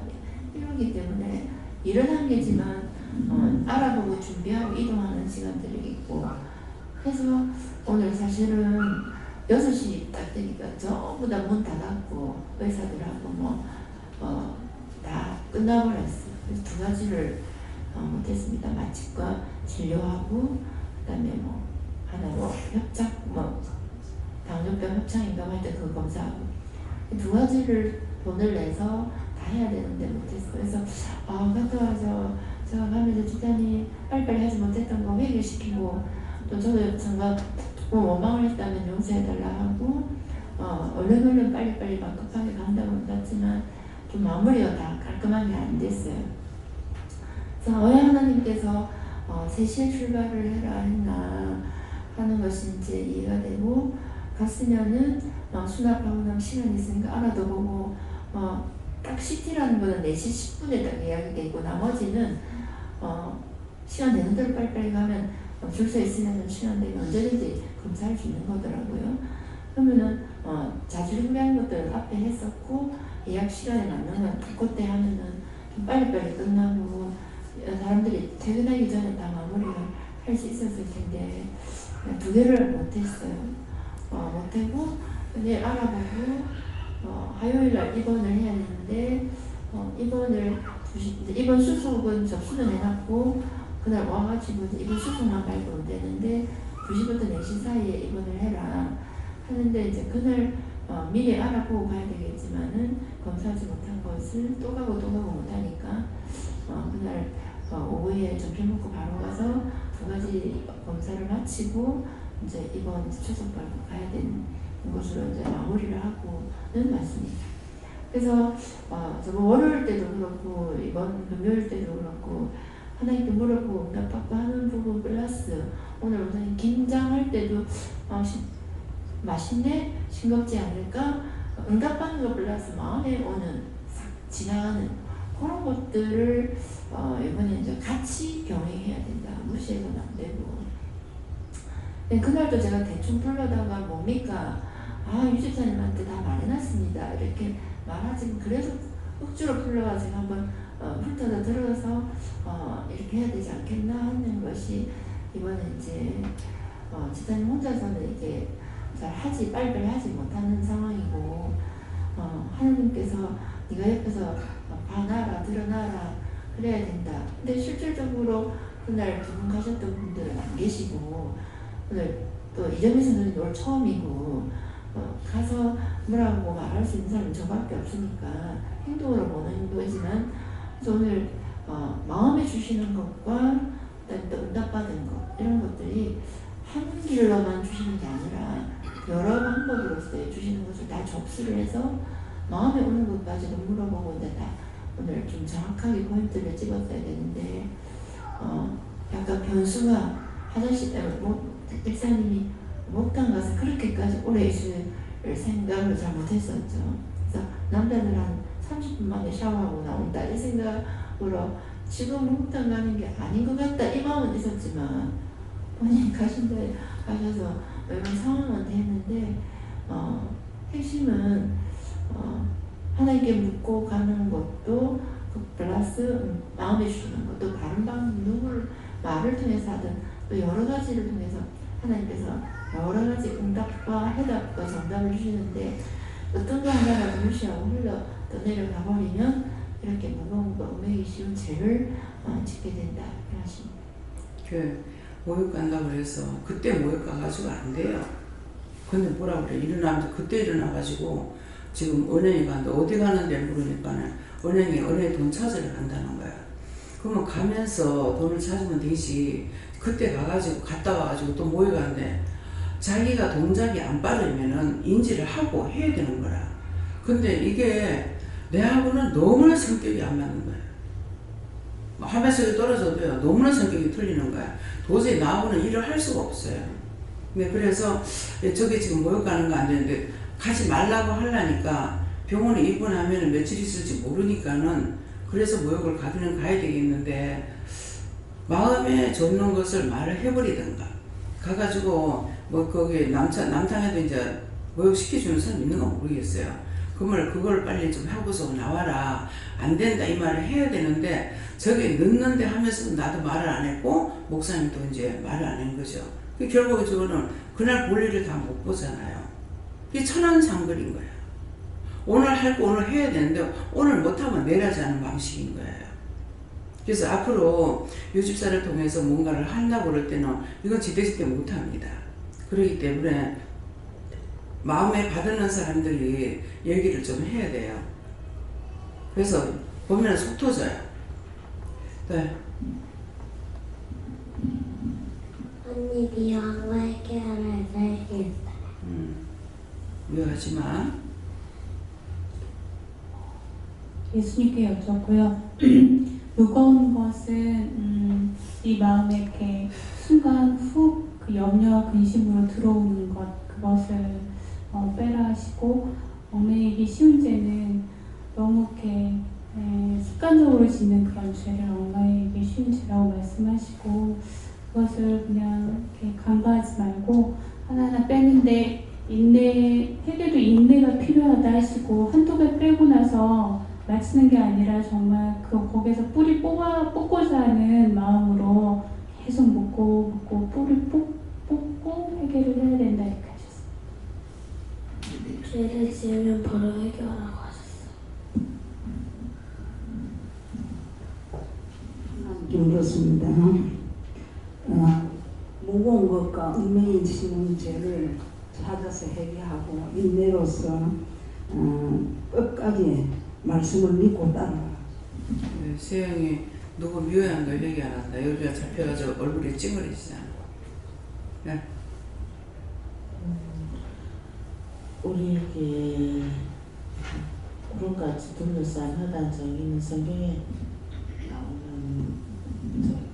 이러기 때문에 일은 한 개지만 알아보고 준비하고 이동하는 시간들이 있고 그래서 오늘 사실은 6시 딱 되니까 전부 다 문 닫았고 의사들하고 다 끝나버렸어요. 그래서 2가지를 못했습니다. 마취과 진료하고 그다음에 하나 협착 당뇨병 협착인가 할 때 그 검사하고 2가지를 돈을 내서 다 해야 되는데 못했어요. 그래서 갔다 와서 제가 가면서 집단이 빨리빨리 하지 못했던 거 회개시키고 또 저도 정말 조금 원망을 했다면 용서해달라 하고 얼른 빨리빨리 막 급하게 간다고 했지만 좀 마무리가 다 깔끔하게 안 됐어요. 그래서 왜 하나님께서 3시에 출발을 해라 했나 하는 것이 이제 이해가 되고 갔으면은 수납하고 나면 시간이 있으니까 알아도 보고 딱 CT라는 거는 4시 10분에 딱 예약이 돼 있고 나머지는 시간 되는 대로 빨리빨리 가면 줄 서 있으면 시간 되면 언제든지 검사할 수 있는 거더라고요. 그러면은 자주 준비한 것들은 앞에 했었고 예약 시간에 맞는 건 그때 하면은 좀 빨리빨리 끝나고 사람들이 퇴근하기 전에 다 마무리를 할 수 있었을 텐데 2개를 못했어요. 못하고 근데 알아보고 화요일날 입원을 해야 되는데 입원 수속은 접수는 해놨고 그날 와가지고 입원 수속만 발급은 되는데 2시부터 4시 사이에 입원을 해라 하는데 이제 그날 미리 알아보고 가야 되겠지만은 검사하지 못한 것을 또 가고 못하니까 그날 오후에 점심 먹고 바로 가서 2가지 검사를 마치고 이제 입원 초석 발급 가야 되는 것으로 이제 마무리를 하고는 맞습니다. 그래서 월요일 때도 그렇고 이번 금요일 때도 그렇고 하나님께 물어보고 응답받고 하는 부분 플러스 오늘 원장님 김장할 때도 맛있네? 싱겁지 않을까? 응답받는 것 플러스 마음에 오는 싹 지나가는 그런 것들을 이번에 이제 같이 병행해야 된다. 무시해서는 안 되고. 그날도 제가 대충 불러다가 뭡니까? 유집사님한테 다 말해놨습니다. 이렇게 말하지. 그래서 억지로 불러가 제가 한번 훑어서 들어서 이렇게 해야 되지 않겠나 하는 것이 이번에 이제 집사님 혼자서는 이게 잘 빨리빨리 하지 못하는 상황이고 하나님께서 네가 옆에서 봐놔라 드러나라 그래야 된다. 근데 실질적으로 그날 2분 가셨던 분들은 안 계시고 오늘 또 이정미 선생님 오늘 처음이고 가서 뭐라고 말할 수 있는 사람은 저밖에 없으니까 행동으로 보는 거지만 그래서 오늘 마음에 주시는 것과 그다음에 또 응답받은 것 이런 것들이 한 길로만 주시는 게 아니라 여러 방법으로서 주시는 것을 다 접수를 해서 마음에 오는 것까지도 물어보고 이제 다 오늘 좀 정확하게 포인트를 찍었어야 되는데 약간 변수가 화장실 때문에 일사님이 목욕탕 가서 그렇게까지 오래 있을 생각을 잘 못했었죠. 그래서 남자들 한 30분 만에 샤워하고 나온다 이 생각으로 지금 목욕탕 가는 게 아닌 것 같다 이 마음은 있었지만 본인이 가셔서 이런 상황은 됐는데 핵심은 하나님께 묻고 가는 것도 그 플러스 마음에 주시는 것도 다른 누구를 말을 통해서 하든 또 여러 가지를 통해서 하나님께서 여러 가지 응답과 해답과 정답을 주시는데 어떤 거 하나라도 무시하고 또 내려가 버리면 이렇게 무거운 거 음행이 쉬운 죄를 짓게 된다 하십니다. 모욕 간다고 그래서 그때 모욕 가가지고 안 돼요. 근데 뭐라 그래 일어나면서 그때 일어나가지고 지금 은행에 가는데 어디 가는데 물으니까는 은행에 돈 찾으러 간다는 거야. 그러면 가면서 돈을 찾으면 되지. 그때 가가지고 갔다 와가지고 또 모여가는데 자기가 동작이 안 빠르면은 인지를 하고 해야 되는 거라. 근데 이게 내하고는 너무나 성격이 안 맞는 거야. 화면 속에 떨어져도요, 너무나 성격이 틀리는 거야. 도저히 나하고는 일을 할 수가 없어요. 근데 그래서 저게 지금 모욕가는 거 안 되는데 가지 말라고 하려니까 병원에 입원하면 며칠 있을지 모르니까는 그래서 모욕을 가기는 가야 되겠는데 마음에 젖는 것을 말을 해버리든가 가가지고 뭐 거기 남탕에도 이제 모욕시켜주는 사람 있는 거 모르겠어요. 그걸 빨리 좀 하고서 나와라. 안 된다 이 말을 해야 되는데 저게 늦는데 하면서도 나도 말을 안 했고 목사님도 이제 말을 안 한 거죠. 결국에 저거는 그날 볼 일을 다 못 보잖아요. 이게 천안상거리인 거야. 오늘 할 거 오늘 해야 되는데 오늘 못하면 내일 하자는 방식인 거예요. 그래서 앞으로 요집사를 통해서 뭔가를 한다고 그럴 때는 이건 지대지대 못합니다. 그렇기 때문에 마음에 받는 사람들이 얘기를 좀 해야 돼요. 그래서 보면 속 터져요. 네. 언니 미워한 거 해결을 알겠다. 미워하지 마. 예수님께 여쭙고요. 무거운 것은 이 마음에 이렇게 순간 훅 그 염려 근심으로 들어오는 것 그것을 빼라 하시고 얽매이기 쉬운 죄는 너무 이렇게 습관적으로 짓는 그런 죄를 얽매이기 쉬운 죄라고 말씀하시고 그것을 그냥 이렇게 간과하지 말고 하나하나 빼는데 해결도 인내가 필요하다 하시고 한두 개 빼고 나서 마치는 게 아니라 정말 거기서 뿌리 뽑고자 하는 마음으로 계속 묶고 뿌리 뽑고 해결을 해야 된다 이렇게 하셨어요. 죄를 지으면 바로 해결하라고 하셨어요. 좀 그렇습니다. 무거운 것과 얽매이시는 죄를 찾아서 해결하고 인내로서 끝까지 말씀을 믿고 따라가. 네, 세영이 누구 미워한 걸 얘기 안 한다. 여기가 잡혀가지고 얼굴이 찡그리시잖아. 네. 우리에게 구름같이 둘러싼 허단 정의는 성경에 나오는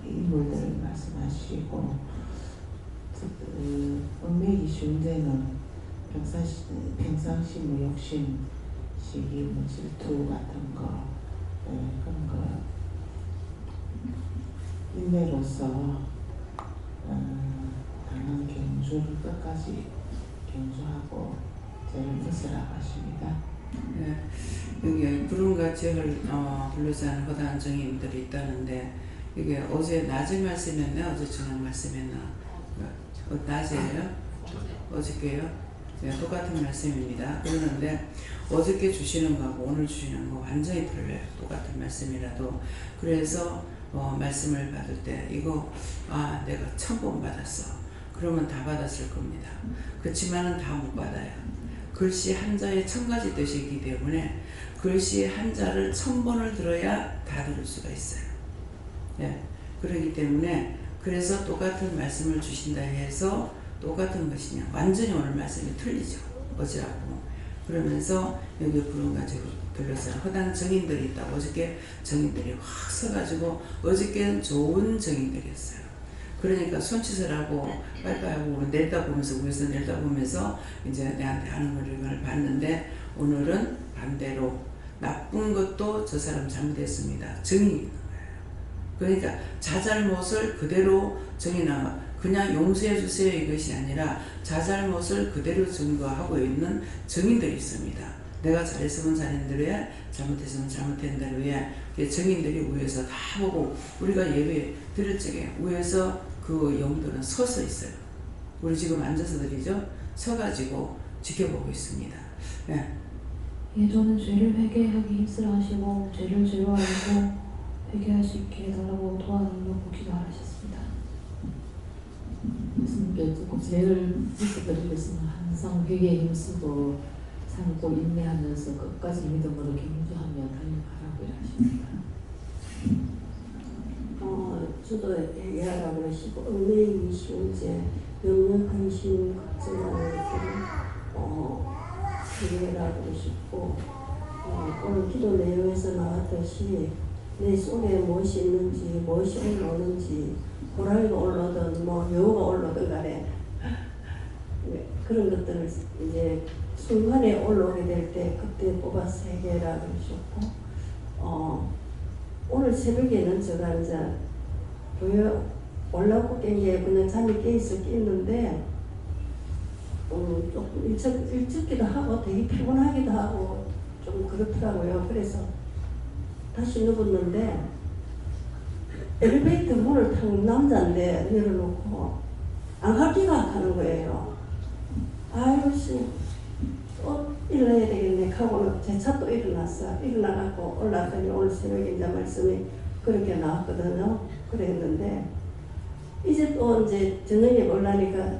인물들을 말씀하시고 얽매이기 쉬운 데는 평상시 뭐 욕심, 시기, 뭐 질투 같은 거 그런 거 인내로서 당한 경주를 끝까지 경주하고 죄를 벗으라고 하십니다. 네, 여기 구름같이 둘러싸는 허다한 정인들이 있다는데 이게 어제 낮에 말씀했나 어제 저녁 말씀했나 낮에요? 어저께요? 네, 똑같은 말씀입니다. 그러는데 어저께 주시는 거하고 오늘 주시는 거 완전히 틀려요. 똑같은 말씀이라도. 그래서 말씀을 받을 때 이거 내가 1000번 받았어. 그러면 다 받았을 겁니다. 그렇지만은 다 못 받아요. 글씨 한자에 1000가지 뜻이 있기 때문에 글씨 한자를 1000번을 들어야 다 들을 수가 있어요. 예, 그렇기 때문에 그래서 똑같은 말씀을 주신다 해서 똑같은 것이냐 완전히 오늘 말씀이 틀리죠. 어지라고. 그러면서 여기 구름가지고 둘러싼 허당 정인들이 있다고. 어저께 정인들이 확 서가지고 어저께는 좋은 정인들이었어요. 그러니까 손짓을하고 빨빨하고 내다보면서 위에서 내다보면서 이제 내한테 하는 걸 봤는데 오늘은 반대로 나쁜 것도 저 사람 잘못했습니다. 정이 있는 거예요. 그러니까 자잘못을 그대로 정의나 그냥 용서해 주세요 이것이 아니라 자잘못을 그대로 증거하고 있는 정인들이 있습니다. 내가 잘했으면 잘했는데 잘못했으면 잘못했는데 왜 정인들이 위에서 다 보고 우리가 예배 드릴 적에 위에서 그 영들은 서서 있어요. 우리 지금 앉아서 드리죠. 서가지고 지켜보고 있습니다. 네. 저는 죄를 회개하기 힘쓰라 하시고 죄를 죄로 알고 회개할 수 있게 해달라고 도와달라고 기도하셨습니다. 예수님께 꼭 죄를 씻어드리기 위해서 항상 회개에 힘쓰고 참고 인내하면서 끝까지 믿음으로 경주하며 달려가라고 하십니다. 수도 해결하라 그러시고 얽매이기 쉬운 죄, 명령 근심 걱정하는 것들을 해결하라 그러시고 오늘 기도 내용에서 나왔듯이 내 속에 무엇이 있는지 무엇이 올라오는지 호랑이가 올라오든 뭐 여우가 올라오든 간에 그런 것들을 이제 순간에 올라오게 될 때 그때 뽑아서 해결하라 그러셨고 오늘 새벽에는 제가 이제 교회 올라오고 깬게 그냥 잠이 깨있어 깼는데 조금 일찍기도 하고 되게 피곤하기도 하고 좀 그렇더라고요. 그래서 다시 누웠는데 엘리베이터 문을 탁 남자인데 열어놓고 안 갈기가 하는 거예요. 아유 씨 일어나야 되겠네 하고는 제 차 또 일어났어. 일어나갖고 올라갔더니 오늘 새벽에 이제 말씀이 그렇게 나왔거든요. 그랬는데 이제 또 이제 저녁에 올라니까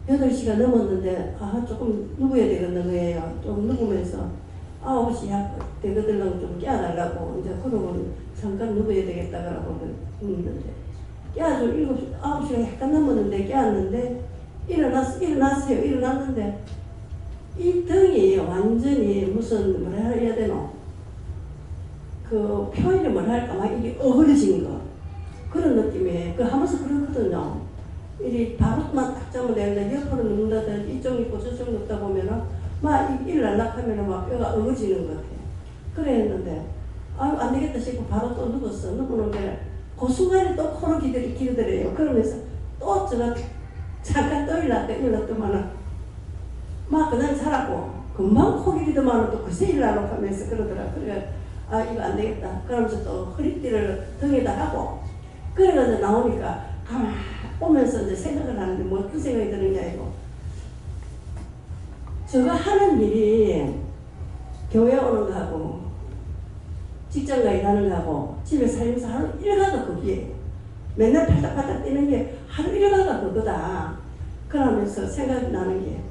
8시가 넘었는데 조금 누워야 되겠는 거예요. 좀 누우면서 9시 되거들랑 좀 깨워달라고 이제 그러고 잠깐 누워야 되겠다 그러고 있는데 깨워줘 7시, 9시가 약간 넘었는데 깨웠는데 일어났어요. 일어났는데 이 등이 완전히 무슨 뭐라 해야 되노? 그 표현을 뭐라 할까 막 이게 어그러진 거 그런 느낌이에요. 그 하면서 그렇거든요. 이 바로만 딱 잡으면 되는데 옆으로 눕는다든지 이쪽 있고 저쪽 눕다 보면은 막 일어날락 하면은 막 뼈가 어그러지는 것 같아요. 그랬는데 아유 안 되겠다 싶고 바로 또 누웠어. 누우는데 그 순간에 또 코로 기대더래요. 그러면서 또 제가 잠깐 또 일어났더만은 막 그냥 자라고 금방 코 기리더만은 또 그새 일어나고 하면서 그러더라. 그래 이거 안 되겠다. 그러면서 또 허리띠를 등에다 하고 그래가지고 나오니까 가만 오면서 이제 생각을 하는데 뭐 어떤 생각이 드는 게 아니고 제가 하는 일이 교회 오는 거하고 직장 가 일하는 거하고 집에 살면서 하루 일가가 그게 맨날 팔딱팔딱 뛰는 게 하루 일가가 그거다. 그러면서 생각이 나는 게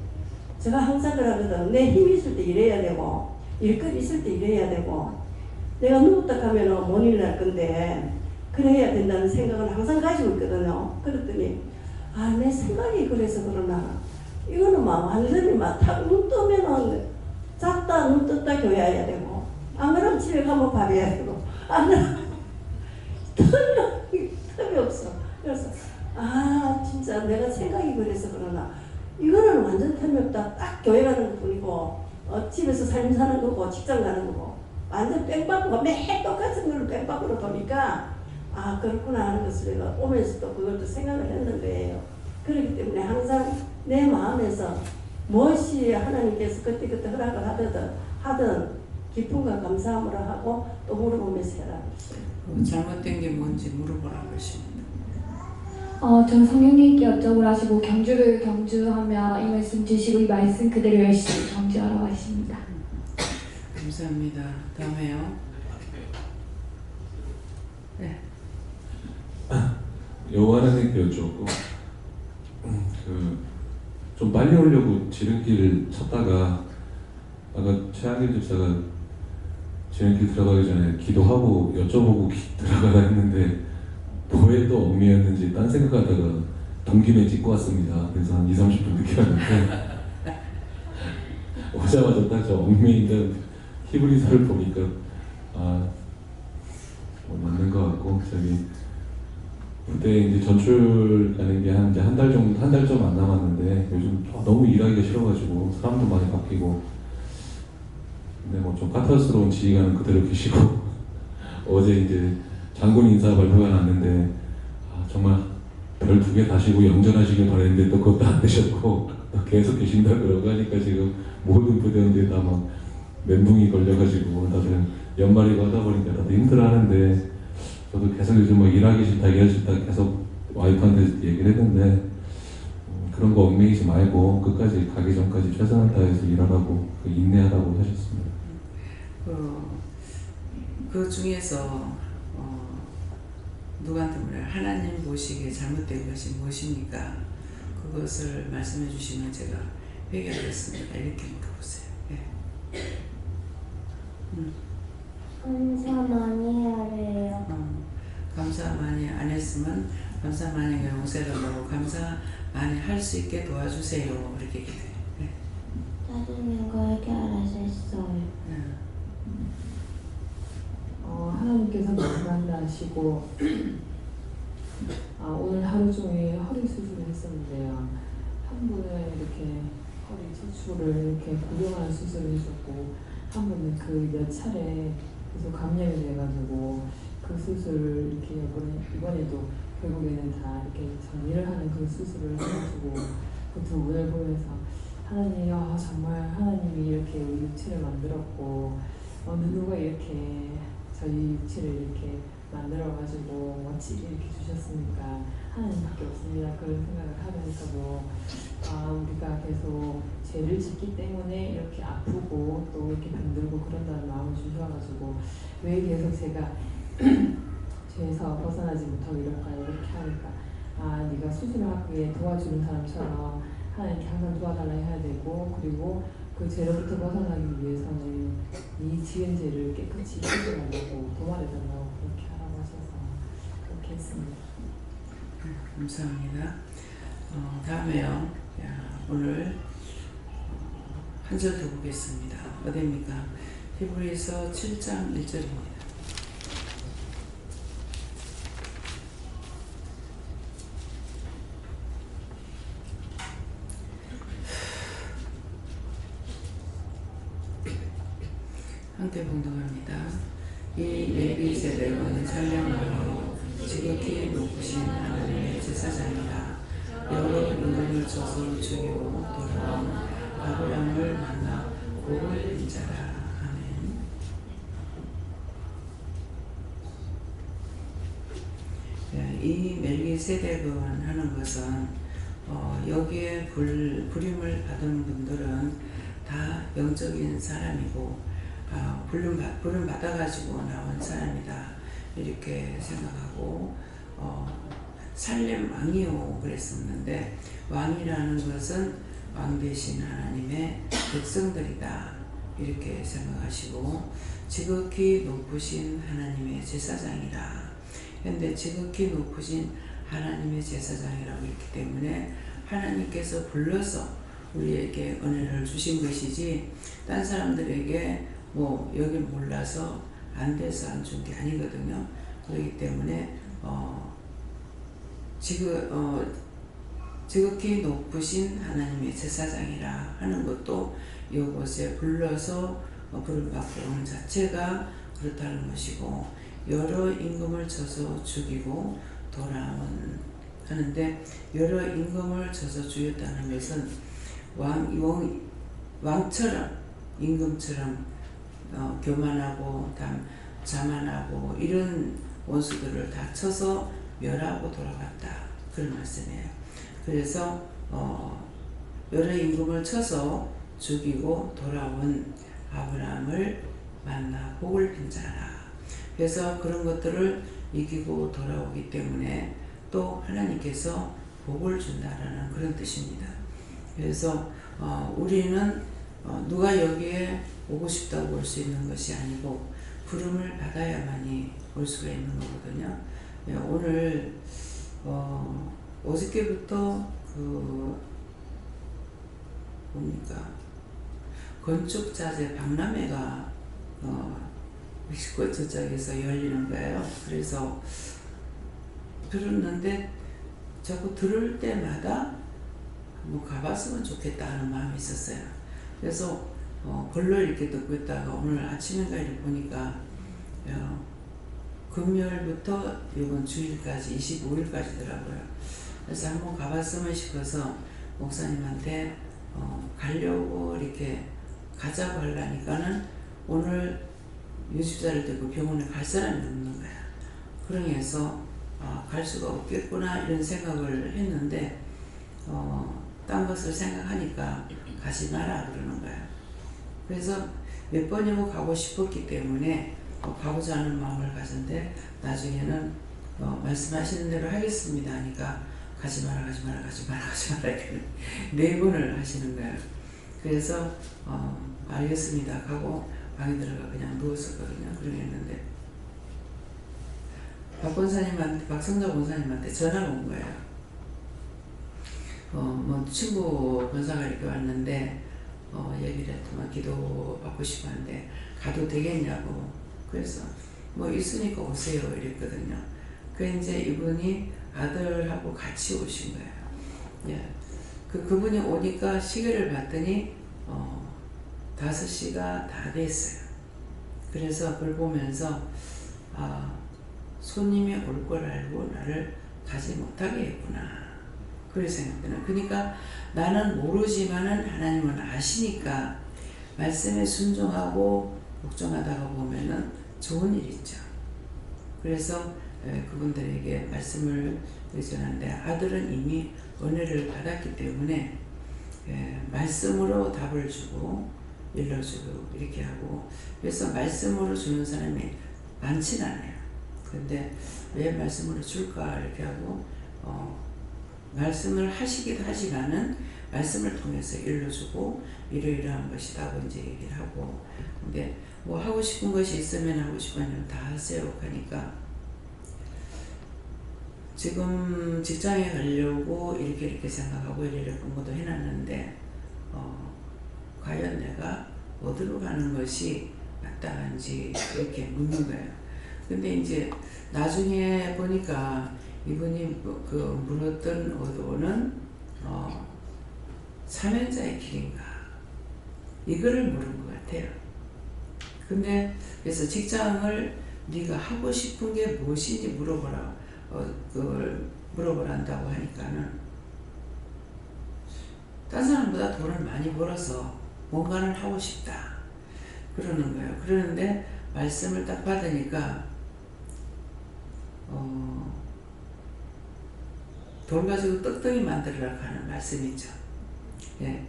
제가 항상 그러거든. 내 힘이 있을 때 일해야 되고 일거리 있을 때 일해야 되고 내가 누웠다 가면 못 일어날 건데 그래야 된다는 생각을 항상 가지고 있거든요. 그랬더니 내 생각이 그래서 그러나 이거는 막 완전히 막 눈 뜨면은 잤다 눈 떴다 교회 해야 되고 안 그러면 집에 가면 밥해야 되고 안 그러면 틈이 없어. 그래서 진짜 내가 생각이 그래서 그러나 이거는 완전 틈이 없다. 딱 교회 가는 것 뿐이고 집에서 삶 사는 거고 직장 가는 거고 완전 뺑바꾸가 매일 똑같은 걸로 뺑바꾸로 도니까 그렇구나 하는 것을 내가 오면서 또 그걸 또 생각을 했는 거예요. 그렇기 때문에 항상 내 마음에서 무엇이 하나님께서 그때그때 허락을 하든 기쁨과 감사함으로 하고 또 물어보면서 해라. 잘못된 게 뭔지 물어보라 그러십니다. 저는 성령님께 여쭤보라 하시고 경주를 경주하며 이 말씀 주시고 이 말씀 그대로 열심히 경주하라고 하십니다. 감사합니다. 다음에요. 네. 여호와 하나님께 여쭈었고 좀 빨리 오려고 지름길을 찾다가 아까 최한길 집사가 지름길 들어가기 전에 기도하고 여쭤보고 들어가라 했는데 뭐에 또 얽매였는지 딴 생각하다가 동기매 찍고 왔습니다. 그래서 한 20-30분 늦게 왔는데 오자마자 딱 저 얽매이던 히브리서를 보니까 맞는 것 같고 그때 이제 전출 가는 게 한 달 정도, 한 달 좀 안 남았는데 요즘 너무 일하기가 싫어가지고 사람도 많이 바뀌고 근데 뭐 좀 까탈스러운 지휘관은 그대로 계시고 어제 이제 장군 인사 발표가 났는데 정말 별 2개 다시고 영전하시길 바랬는데 또 그것도 안 되셨고 또 계속 계신다 그러고 하니까 지금 모든 부대원들이 다 막 멘붕이 걸려가지고 다들 연말이고 하다 보니까 다들 힘들어하는데 저도 계속 요즘 뭐 일하기 싫다 계속 와이프한테 얘기를 했는데 그런 거 얽매이지 말고 끝까지 가기 전까지 최선을 다해서 일하라고 인내하라고 하셨습니다. 그 중에서 누구한테 물어요. 하나님 보시기에 잘못된 것이 무엇입니까? 그것을 말씀해 주시면 제가 회개하겠습니다. 이렇게 물어보세요. 네. 감사 많이 해야 해요. 감사 많이 안 해서 했으면 감사 만약에 용서해달라고 감사 많이 할 수 있게 도와주세요. 이렇게 기도해요. 네. 짜증낸 거 이렇게 알아서 했어요. 하나님께서 만나시고 오늘 하루 종일 허리 수술을 했었는데요. 한 분은 이렇게 허리 수술을 이렇게 고정하는 수술을 해줬고 한 분은 그 몇 차례 계속 감염이 돼가지고 그 수술을 이렇게 이번에도 결국에는 다 이렇게 정리를 하는 그 수술을 해가지고 그 두 분을 보면서 하나님, 정말 하나님이 이렇게 우리 육체를 만들었고 누가 이렇게 저희 육체를 이렇게 만들어가지고 멋지게 이렇게 주셨으니까 하나님밖에 없습니다. 그런 생각을 하면서도 우리가 계속 죄를 짓기 때문에 이렇게 아프고 또 이렇게 병들고 그런다는 마음을 주셔가지고 왜 계속 제가 죄에서 벗어나지 못하고 이럴까요? 이렇게 하니까 네가 수술하기에 도와주는 사람처럼 하나님께 항상 도와달라 해야 되고 그리고 그 죄로부터 벗어나기 위해서는 이 지은 죄를 깨끗이 씻어달라고 도와달라고 그렇게 하라고 하셔서 그렇게 했습니다. 감사합니다. 다음에요. 오늘 한 절 더 보겠습니다. 어디입니까? 히브리서 7장 1절입니다. 함께 봉독합니다. 이 멜기세덱은 찬양하고 지극히 높으신 하나님의 제사장이라 여러 임금을 쳐서 죽이고 돌아온 아브라함을 만나 복을 빈 자라. 아멘. 이 멜기세덱은 하는 것은 여기에 부름을 받은 분들은 다 영적인 사람이고 부름 받아가지고 나온 사람이다 이렇게 생각하고 살렘 왕이요 그랬었는데 왕이라는 것은 왕 대신 하나님의 백성들이다 이렇게 생각하시고 지극히 높으신 하나님의 제사장이라. 그런데 지극히 높으신 하나님의 제사장이라고 했기 때문에 하나님께서 불러서 우리에게 은혜를 주신 것이지 딴 사람들에게 여기 몰라서 안 돼서 안 준 게 아니거든요. 그렇기 때문에 지극히 높으신 하나님의 제사장이라 하는 것도 이곳에 불러서 부름받고 온 자체가 그렇다는 것이고 여러 임금을 쳐서 죽이고 돌아온 하는데 여러 임금을 쳐서 죽였다는 것은 왕처럼 임금처럼 교만하고 자만하고 이런 원수들을 다 쳐서 멸하고 돌아갔다 그런 말씀이에요. 그래서 여러 임금을 쳐서 죽이고 돌아온 아브라함을 만나 복을 빈 자라. 그래서 그런 것들을 이기고 돌아오기 때문에 또 하나님께서 복을 준다라는 그런 뜻입니다. 그래서 우리는 누가 여기에 오고 싶다고 올 수 있는 것이 아니고 부름을 받아야만이 올 수가 있는 거거든요. 오늘 어저께부터 건축자재 박람회가 멕시코 저쪽에서 열리는 거예요. 그래서 들었는데 자꾸 들을 때마다 가봤으면 좋겠다 하는 마음이 있었어요. 그래서 글로 이렇게 듣고 있다가 오늘 아침인가 이렇게 보니까 금요일부터 이번 주일까지 25일까지더라고요. 그래서 한번 가봤으면 싶어서 목사님한테 가려고 이렇게 가자고 하려니까는 오늘 유집사를 듣고 병원에 갈 사람이 없는 거야. 그러면서 갈 수가 없겠구나 이런 생각을 했는데 딴 것을 생각하니까 가지 마라 그러는 거야. 그래서 몇 번이고 가고 싶었기 때문에 가고자 하는 마음을 가졌는데 나중에는 말씀하시는 대로 하겠습니다 하니까 가지 마라 이렇게 4번을 하시는 거예요. 그래서 알겠습니다 하고 방에 들어가 그냥 누웠었거든요. 그러겠는데 박성자 권사님한테 전화가 온 거예요. 뭐 친구 권사가 이렇게 왔는데 얘기를 했더만 기도 받고 싶어 하는데 가도 되겠냐고. 그래서 뭐 있으니까 오세요 이랬거든요. 그 이제 이분이 아들하고 같이 오신 거예요. 예. 그분이 오니까 시계를 봤더니 5시가 다 됐어요. 그래서 그걸 보면서 손님이 올 걸 알고 나를 가지 못하게 했구나. 그렇게 생각되는. 그러니까 나는 모르지만은 하나님은 아시니까 말씀에 순종하고 복종하다가 보면은 좋은 일이 있죠. 그래서 그분들에게 말씀을 전하는데 아들은 이미 은혜를 받았기 때문에 말씀으로 답을 주고 일러주고 이렇게 하고, 그래서 말씀으로 주는 사람이 많진 않아요. 근데 왜 말씀으로 줄까 이렇게 하고 말씀을 하시기도 하지만은 말씀을 통해서 일러주고 이러이러한 것이다고 이제 얘기를 하고, 근데 뭐 하고 싶은 것이 있으면 하고 싶으면 다 하세요 하니까 지금 직장에 가려고 이렇게 생각하고 이렇게 공부도 해놨는데 과연 내가 어디로 가는 것이 마땅한지 이렇게 묻는 거예요. 근데 이제 나중에 보니까 이분이 물었던 어도는 사면자의 길인가 이거를 물은 것 같아요. 근데 그래서 직장을 네가 하고 싶은 게 무엇인지 물어보라. 그걸 물어보란다고 하니까는 딴 사람보다 돈을 많이 벌어서 뭔가를 하고 싶다 그러는 거예요. 그러는데 말씀을 딱 받으니까 돌 가지고 떡덩이 만들으라고 하는 말씀이 있죠. 예,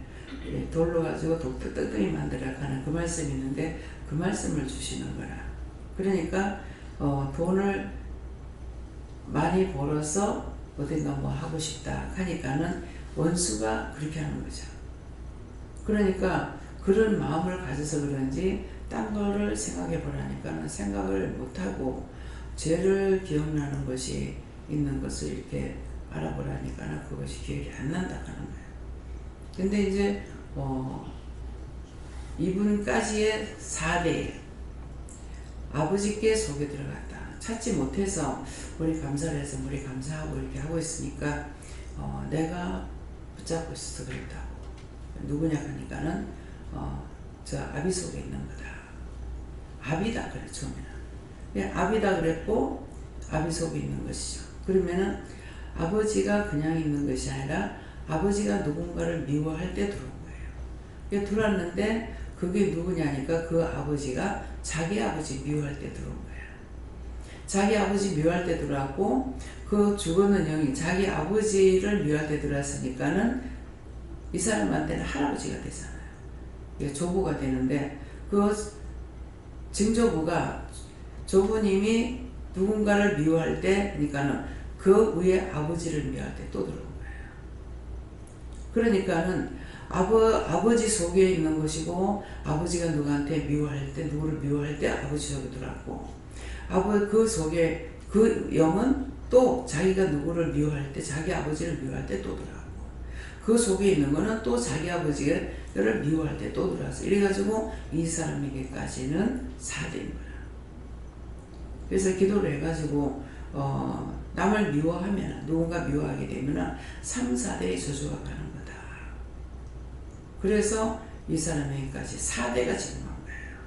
돌로 가지고 떡덩이 만들으라고 하는 그 말씀이 있는데 그 말씀을 주시는 거라. 그러니까 돈을 많이 벌어서 어딘가 뭐 하고 싶다 하니까는 원수가 그렇게 하는 거죠. 그러니까 그런 마음을 가져서 그런지 딴 거를 생각해 보라니까는 생각을 못하고 죄를 기억나는 것이 있는 것을 이렇게 알아보라니까는 그것이 기억이 안 난다 하는 거예요. 근데 이제 이분까지의 4대에 아버지께 속에 들어갔다. 찾지 못해서 우리 감사를 해서 우리 감사하고 이렇게 하고 있으니까 내가 붙잡고 있어서 그랬다고. 누구냐 하니까는 저 아비 속에 있는 거다. 아비다 그래 처음에는. 아비다 그랬고 아비 속에 있는 것이죠. 그러면은 아버지가 그냥 있는 것이 아니라 아버지가 누군가를 미워할 때 들어온 거예요. 들어왔는데 그게 누구냐니까 그 아버지가 자기 아버지 미워할 때 들어온 거예요. 자기 아버지 미워할 때 들어왔고 그 죽어는 영이 자기 아버지를 미워할 때 들어왔으니까는 이 사람한테는 할아버지가 되잖아요. 조부가 되는데 그 증조부가 조부님이 누군가를 미워할 때 그러니까는 그 위에 아버지를 미워할 때 또 들어온 거예요. 그러니까는 아버지 속에 있는 것이고 아버지가 누구한테 미워할 때 누구를 미워할 때 아버지 속에 들어왔고 그 속에 그 영은 또 자기가 누구를 미워할 때 자기 아버지를 미워할 때 또 들어왔고 그 속에 있는 거는 또 자기 아버지를 미워할 때 또 들어왔어. 이래가지고 이 사람에게까지는 4대인 거야. 그래서 기도를 해가지고 남을 미워하면 누군가 미워하게 되면 3, 4대의 저주가 가는 거다. 그래서 이 사람에게까지 4대가 지금 온 거예요.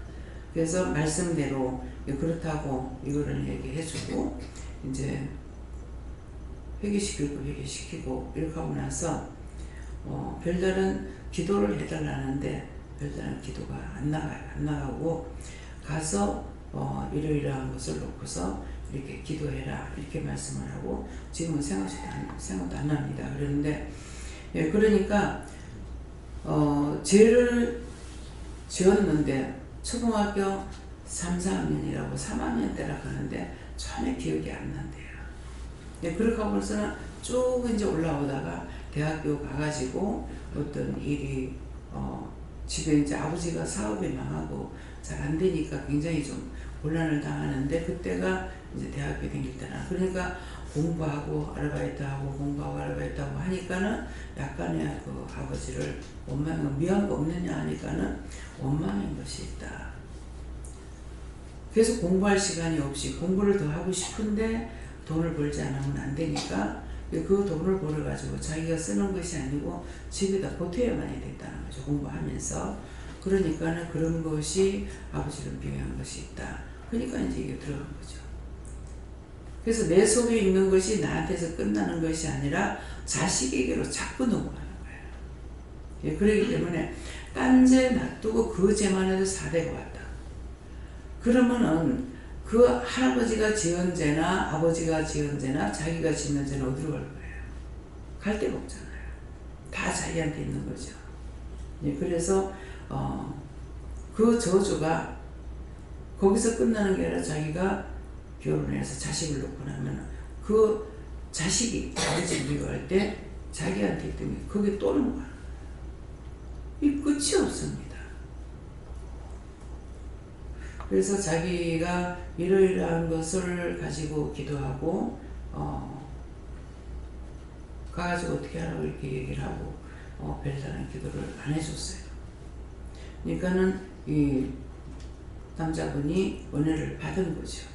그래서 말씀대로 그렇다고 이거를 얘기해주고 이제 회개시키고 이렇게 하고 나서 별다른 기도를 해달라는데 별다른 기도가 안 나가고 가서 이러이러한 것을 놓고서 이렇게 기도해라 이렇게 말씀을 하고 지금은 생각도 안 납니다. 그런데 그러니까 죄를 지었는데 초등학교 3, 4학년이라고 3학년 때라고 하는데 전혀 기억이 안 난대요. 그렇게 하고서는 쭉 이제 올라오다가 대학교 가가지고 어떤 일이 집에 이제 아버지가 사업이 망하고 잘 안 되니까 굉장히 좀 곤란을 당하는데 그때가 이제 대학교 다닐 때나. 그러니까 공부하고 아르바이트하고 공부하고 아르바이트하고 하니까는 약간의 그 아버지를 원망, 미워한 거 없느냐 하니까는 원망인 것이 있다. 그래서 공부할 시간이 없이 공부를 더 하고 싶은데 돈을 벌지 않으면 안 되니까 그 돈을 벌어가지고 자기가 쓰는 것이 아니고 집에다 보태야만 됐다는 거죠. 공부하면서. 그러니까는 그런 것이 아버지를 미워한 것이 있다. 그러니까 이제 이게 들어간 거죠. 그래서 내 속에 있는 것이 나한테서 끝나는 것이 아니라 자식에게로 자꾸 넘어가는 거예요. 예, 그렇기 때문에 딴 죄 놔두고 그 죄만 해도 4대가 왔다. 그러면은 그 할아버지가 지은 죄나 아버지가 지은 죄나 자기가 짓는 죄는 어디로 갈 거예요? 갈 데가 없잖아요. 다 자기한테 있는 거죠. 예, 그래서 그 저주가 거기서 끝나는 게 아니라 자기가 결혼해서 자식을 놓고 나면 그 자식이 아버지를 미워할 때 자기한테 있던 게 그게 또 넘어가는 거예요. 이 끝이 없습니다. 그래서 자기가 이러이러한 것을 가지고 기도하고 가가지고 어떻게 하라고 이렇게 얘기를 하고 별다른 기도를 안 해줬어요. 그러니까는 이 남자분이 은혜를 받은 거죠.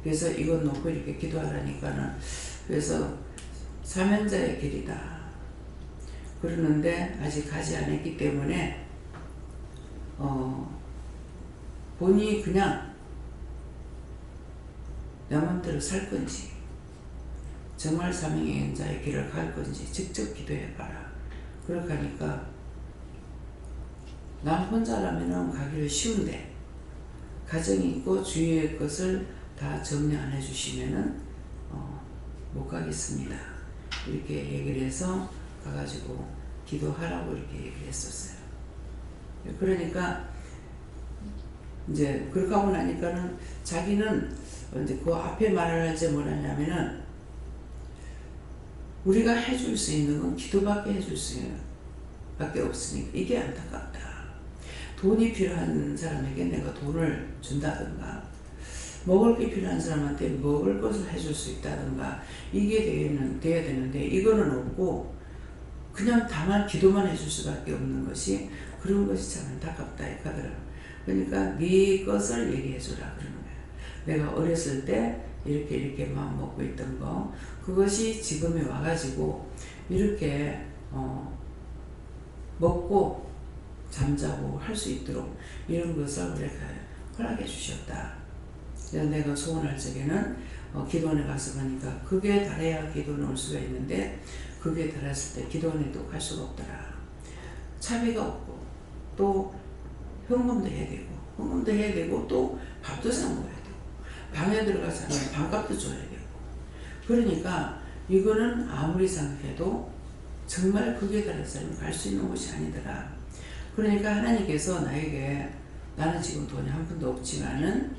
그래서 이건 놓고 이렇게 기도하라니까는 그래서 사면자의 길이다 그러는데 아직 가지 않았기 때문에 본인이 그냥 내 맘대로 살 건지 정말 사명의 자의 길을 갈 건지 직접 기도해봐라. 그렇게 하니까 남 혼자라면 가기를 쉬운데 가정이 있고 주위의 것을 다 정리 안 해주시면은 못 가겠습니다. 이렇게 얘기를 해서 가가지고 기도하라고 이렇게 얘기를 했었어요. 그러니까 이제 그렇게 하고 나니까는 자기는 이제 그 앞에 말을 할지 뭐라냐면은 우리가 해줄 수 있는 건 기도밖에 해줄 수 있는 밖에 없으니까 이게 안타깝다. 돈이 필요한 사람에게 내가 돈을 준다든가 먹을 게 필요한 사람한테 먹을 것을 해줄 수 있다든가 이게 돼야 되는데 이거는 없고 그냥 다만 기도만 해줄 수밖에 없는 것이 그런 것이 참 안타깝다 하더라고요. 그러니까 네 것을 얘기해주라 그러는 거예요. 내가 어렸을 때 이렇게 마음 먹고 있던 거 그것이 지금에 와가지고 이렇게 먹고 잠자고 할 수 있도록 이런 것을 우리가 허락해 주셨다. 그래서 내가 소원할 적에는 기도원에 가서 보니까 그게 달해야 기도는 올 수가 있는데 그게 달했을 때 기도원에도 갈 수가 없더라. 차비가 없고 또 현금도 해야 되고 또 밥도 사 먹어야 되고 방에 들어가서 하면 밥값도 줘야 되고 그러니까 이거는 아무리 생각해도 정말 그게 달해서는 갈 수 있는 곳이 아니더라. 그러니까 하나님께서 나에게 나는 지금 돈이 한 푼도 없지만은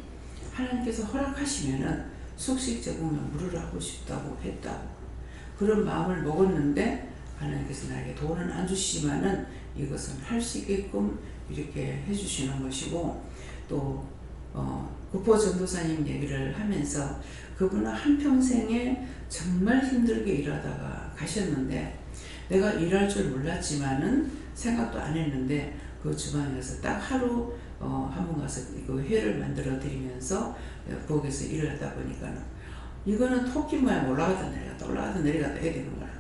하나님께서 허락하시면은 숙식제공면 물을 하고 싶다고 했다고 그런 마음을 먹었는데 하나님께서 나에게 돈은 안 주시지만은 이것은 할 수 있게끔 이렇게 해주시는 것이고 또 구포 전도사님 얘기를 하면서 그분은 한평생에 정말 힘들게 일하다가 가셨는데 내가 일할 줄 몰랐지만은 생각도 안 했는데 그 주방에 가서 딱 하루 한 번 가서 그 회를 만들어 드리면서 부엌에서 일을 하다 보니까 이거는 토끼 모양 올라갔다 내려갔다 해야 되는 거야.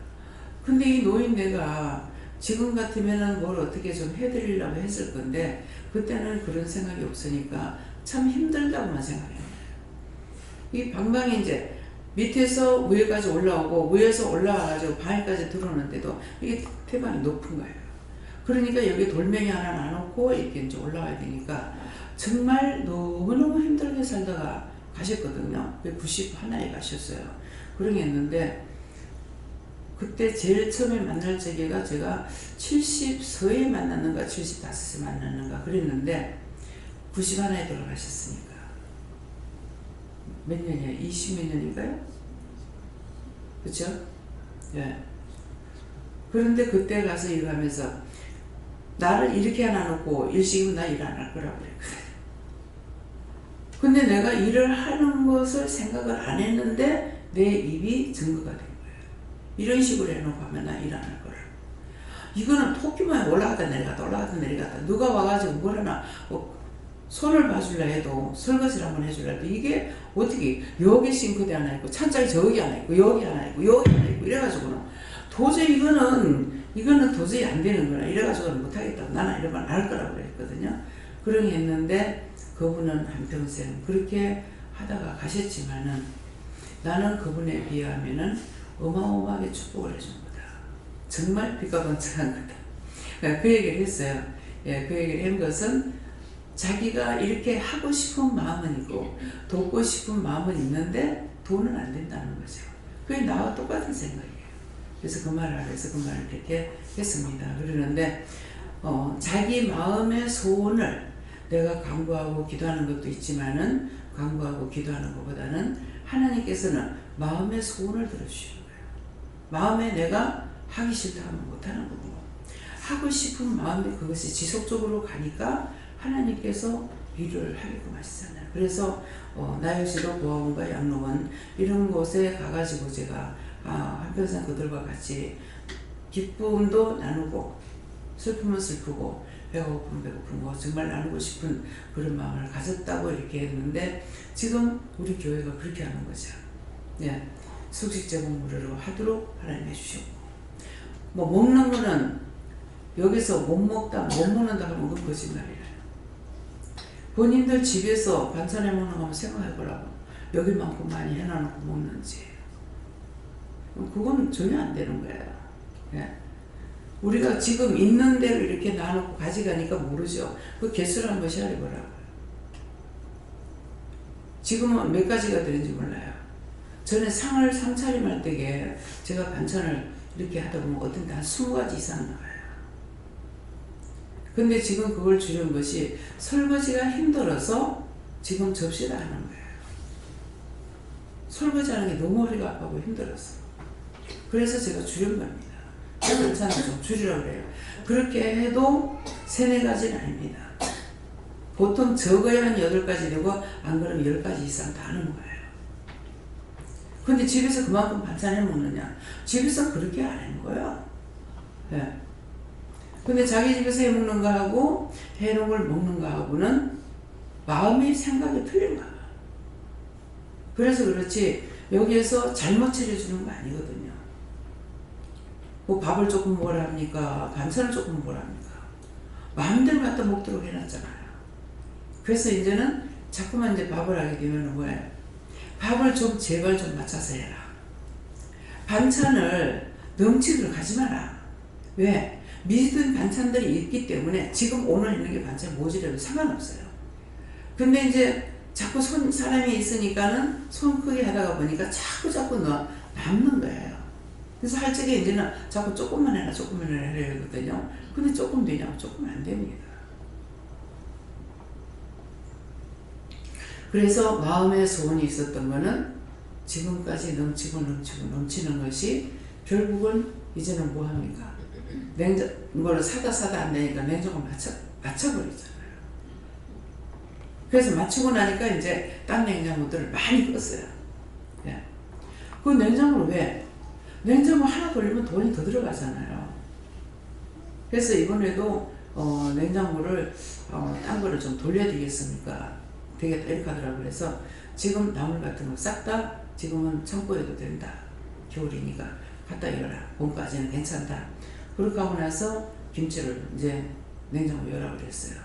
근데 이 노인네가 지금 같으면은 뭘 어떻게 좀 해드리려고 했을 건데 그때는 그런 생각이 없으니까 참 힘들다고만 생각해요. 이 방방이 이제 밑에서 위에까지 올라오고 위에서 올라와가지고 방에까지 들어오는데도 이게 태반이 높은 거예요. 그러니까 여기 돌멩이 하나 놔놓고 이렇게 이제 올라와야 되니까 정말 너무너무 힘들게 살다가 가셨거든요. 91에 가셨어요. 그런 게 있는데 그때 제일 처음에 만날 적에가 제가 70서에 만났는가 75세 만났는가 그랬는데 91에 돌아가셨으니까 몇 년이야? 20몇 년인가요? 그쵸? 예. 그런데 그때 가서 일하면서 나를 이렇게 하나 놓고 일시키면 나 일 안 할 거라고 그랬거든. 근데 내가 일을 하는 것을 생각을 안 했는데 내 입이 증거가 된 거예요. 이런 식으로 해놓고 하면 나 일 안 할 거를. 이거는 토끼만 올라갔다 내려갔다 올라갔다 내려갔다 누가 와가지고 뭘 하나 손을 봐줄라 해도 설거지를 한번 해줄라 해도 이게 어떻게 여기 싱크대 하나 있고 찬장이 저기 하나 있고 여기 하나 있고 여기 하나 있고 이래가지고는 도저히 이거는 도저히 안 되는 거라 이래가지고는 못하겠다고 나는 이러면 안 할 거라고 그랬거든요. 그러게 했는데 그분은 한평생 그렇게 하다가 가셨지만은 나는 그분에 비하면은 어마어마하게 축복을 해준 거다. 정말 빛과 번쩍한 거다. 그 얘기를 했어요. 예, 그 얘기를 한 것은 자기가 이렇게 하고 싶은 마음은 있고 돕고 싶은 마음은 있는데 돈은 안 된다는 거죠. 그게 나와 똑같은 생각이에요. 그래서 그 말을 해서 그 말을 그렇게 했습니다. 그러는데 자기 마음의 소원을 내가 간구하고 기도하는 것도 있지만은 간구하고 기도하는 것보다는 하나님께서는 마음의 소원을 들어주시는 거예요. 마음에 내가 하기 싫다 하면 못하는 거고 하고 싶은 마음이 그것이 지속적으로 가니까 하나님께서 일을 하게끔 하시잖아요. 그래서 나 역시도 보험과 양로원 이런 곳에 가가지고 제가 한평생 그들과 같이 기쁨도 나누고 슬픔은 슬프고 배가 고프면 배고픈 거 정말 나누고 싶은 그런 마음을 가졌다고 이렇게 했는데 지금 우리 교회가 그렇게 하는 거죠. 예, 숙식 제공무료로 하도록 하나님 해주셨고 뭐 먹는 거는 여기서 못 먹다 못 먹는다 하면 그건 거짓말이에요. 본인들 집에서 반찬해 먹는 거 한번 생각해보라고. 여기만큼 많이 해놔놓고 먹는지. 그건 전혀 안 되는 거예요. 예. 우리가 지금 있는 대로 이렇게 놔놓고 가져가니까 모르죠. 그 개수를 한번 시험해보라고요. 지금은 몇 가지가 되는지 몰라요. 전에 상을 상차림할 때에 제가 반찬을 이렇게 하다 보면 어떤 데 한 20가지 이상 나와요. 근데 지금 그걸 줄인 것이 설거지가 힘들어서 지금 접시다 하는 거예요. 설거지 하는 게 너무 허리가 아프고 힘들었어. 그래서 제가 줄인 겁니다. 반찬을 좀 줄이라고 그래요. 그렇게 해도 3-4가지는 아닙니다. 보통 적어야 한 8가지 되고 안 그러면 10가지 이상 다 하는 거예요. 근데 집에서 그만큼 반찬해 먹느냐? 집에서 그렇게 안 하는 거예요. 네. 근데 자기 집에서 해 먹는 거하고 해놓은 걸 먹는 거하고는 마음의 생각이 틀린 거야. 그래서 그렇지 여기에서 잘못 차려주는 거 아니거든요. 뭐 밥을 조금 먹으라 합니까? 반찬을 조금 먹으라 합니까? 마음대로 갖다 먹도록 해놨잖아요. 그래서 이제는 자꾸만 이제 밥을 하게 되면 뭐예요? 밥을 좀 제발 좀 맞춰서 해라. 반찬을 넘치도록 하지 마라. 왜? 미든 반찬들이 있기 때문에 지금 오늘 있는 게 반찬 모자라도 상관없어요. 근데 이제 자꾸 사람이 있으니까는 손 크게 하다가 보니까 자꾸 남는 거예요. 그래서 할 적에 이제는 자꾸 조금만 해라 이러거든요. 근데 조금 되냐고 조금 안 됩니다. 그래서 마음의 소원이 있었던 거는 지금까지 넘치는 것이 결국은 이제는 뭐 합니까? 뭐를 사다 안 되니까 냉장고 맞춰버리잖아요. 그래서 맞추고 나니까 이제 딴 냉장고들을 많이 껐어요. 예. 그 냉장고를 왜? 냉장고 하나 돌리면 돈이 더 들어가잖아요. 그래서 이번에도 냉장고를 딴 거를 좀 돌려야 되겠습니까? 되겠다 이렇게 하더라고요. 그래서 지금 나물 같은 거 싹 다 지금은 창고에도 된다. 겨울이니까 갖다 열어라. 봄까지는 괜찮다. 그렇게 하고 나서 김치를 이제 냉장고 열라고 그랬어요.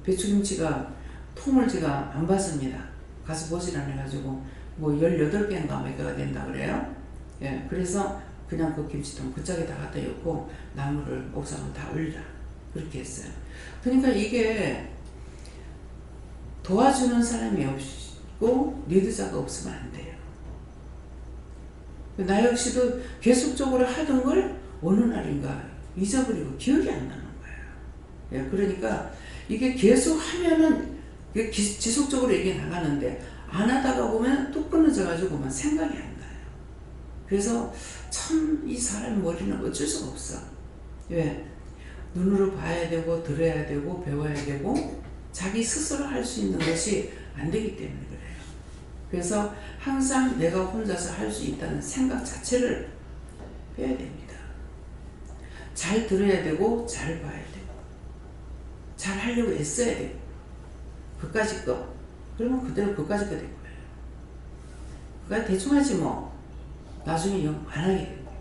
배추김치가 통을 제가 안 봤습니다. 가서 보질 않아가지고 뭐 18개인가 몇 개가 된다 그래요. 예, 그래서 그냥 그 김치통 그 짝에다 갖다 엮고 나물을 옥상으로 다 올리라 그렇게 했어요. 그러니까 이게 도와주는 사람이 없고 리더자가 없으면 안 돼요. 나 역시도 계속적으로 하던 걸 어느 날인가 잊어버리고 기억이 안 나는 거예요. 예, 그러니까 이게 계속 하면은 지속적으로 이게 나가는데 안 하다가 보면 뚝 끊어져가지고만 생각이 안 나요. 그래서 참 이 사람 머리는 어쩔 수가 없어. 왜? 눈으로 봐야 되고 들어야 되고 배워야 되고 자기 스스로 할 수 있는 것이 안 되기 때문에 그래요. 그래서 항상 내가 혼자서 할 수 있다는 생각 자체를 빼야 됩니다. 잘 들어야 되고 잘 봐야 되고 잘 하려고 애써야 되고 그까짓 거 그러면 그대로 그까짓 거 될 거예요. 그까짓 대충 하지 뭐 나중에 영 안 하게 됩니다.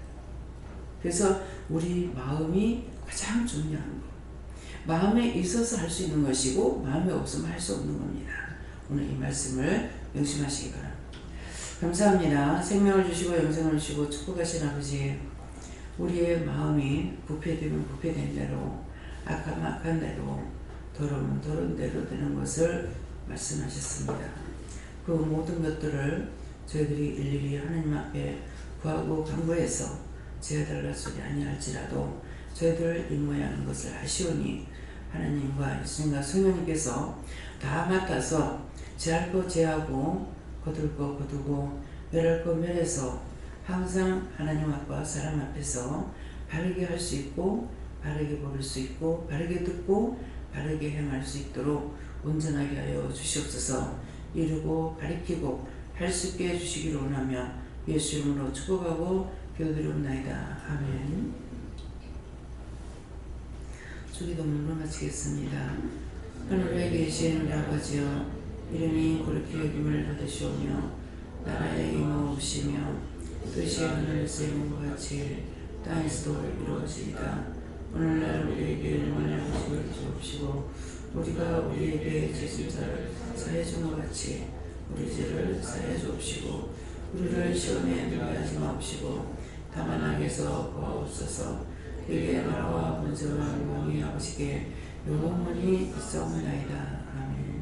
그래서 우리 마음이 가장 중요한 거. 마음에 있어서 할 수 있는 것이고 마음에 없으면 할 수 없는 겁니다. 오늘 이 말씀을 명심하시기 바랍니다. 감사합니다. 생명을 주시고 영생을 주시고 축복하신 아버지, 우리의 마음이 부패되면 부패된 대로, 악하면 악한 대로, 더러우면 더러운 대로 되는 것을 말씀하셨습니다. 그 모든 것들을 저희들이 일일이 하나님 앞에 구하고 간구해서 제어달라 소리 아니할지라도 저희들 임무하는 것을 아시오니 하나님과 예수님과 성령님께서 다 맡아서 제할 거 제하고 거둘 거 거두고 멸할 거 멸해서 항상 하나님 앞과 사람 앞에서 바르게 할 수 있고 바르게 보일 수 있고 바르게 듣고 바르게 행할 수 있도록 온전하게 하여 주시옵소서. 이루고 가리키고 할 수 있게 해주시기를 원하며 예수 이름으로 축복하고 기도드리옵나이다. 아멘. 주기도문으로 마치겠습니다. 하늘에 계신 우리 아버지여, 이름이 거룩히 여김을 받으시오며 나라의 임하옵시며 뜻이 하늘에서 이룬 것 같이 땅에서도 이루어지이다. 오늘날 우리에게 일만의 음식을 주옵시고 우리가 우리에게 지은 자를 사해 준 것 같이 우리 죄를 사해 주옵시고 우리를 시험에 들게 하지 마옵시고 다만 악에서 구하옵소서. 그에게 나라와 권세와 영광이 아버지께 영원히 있사옵나이다. 아멘.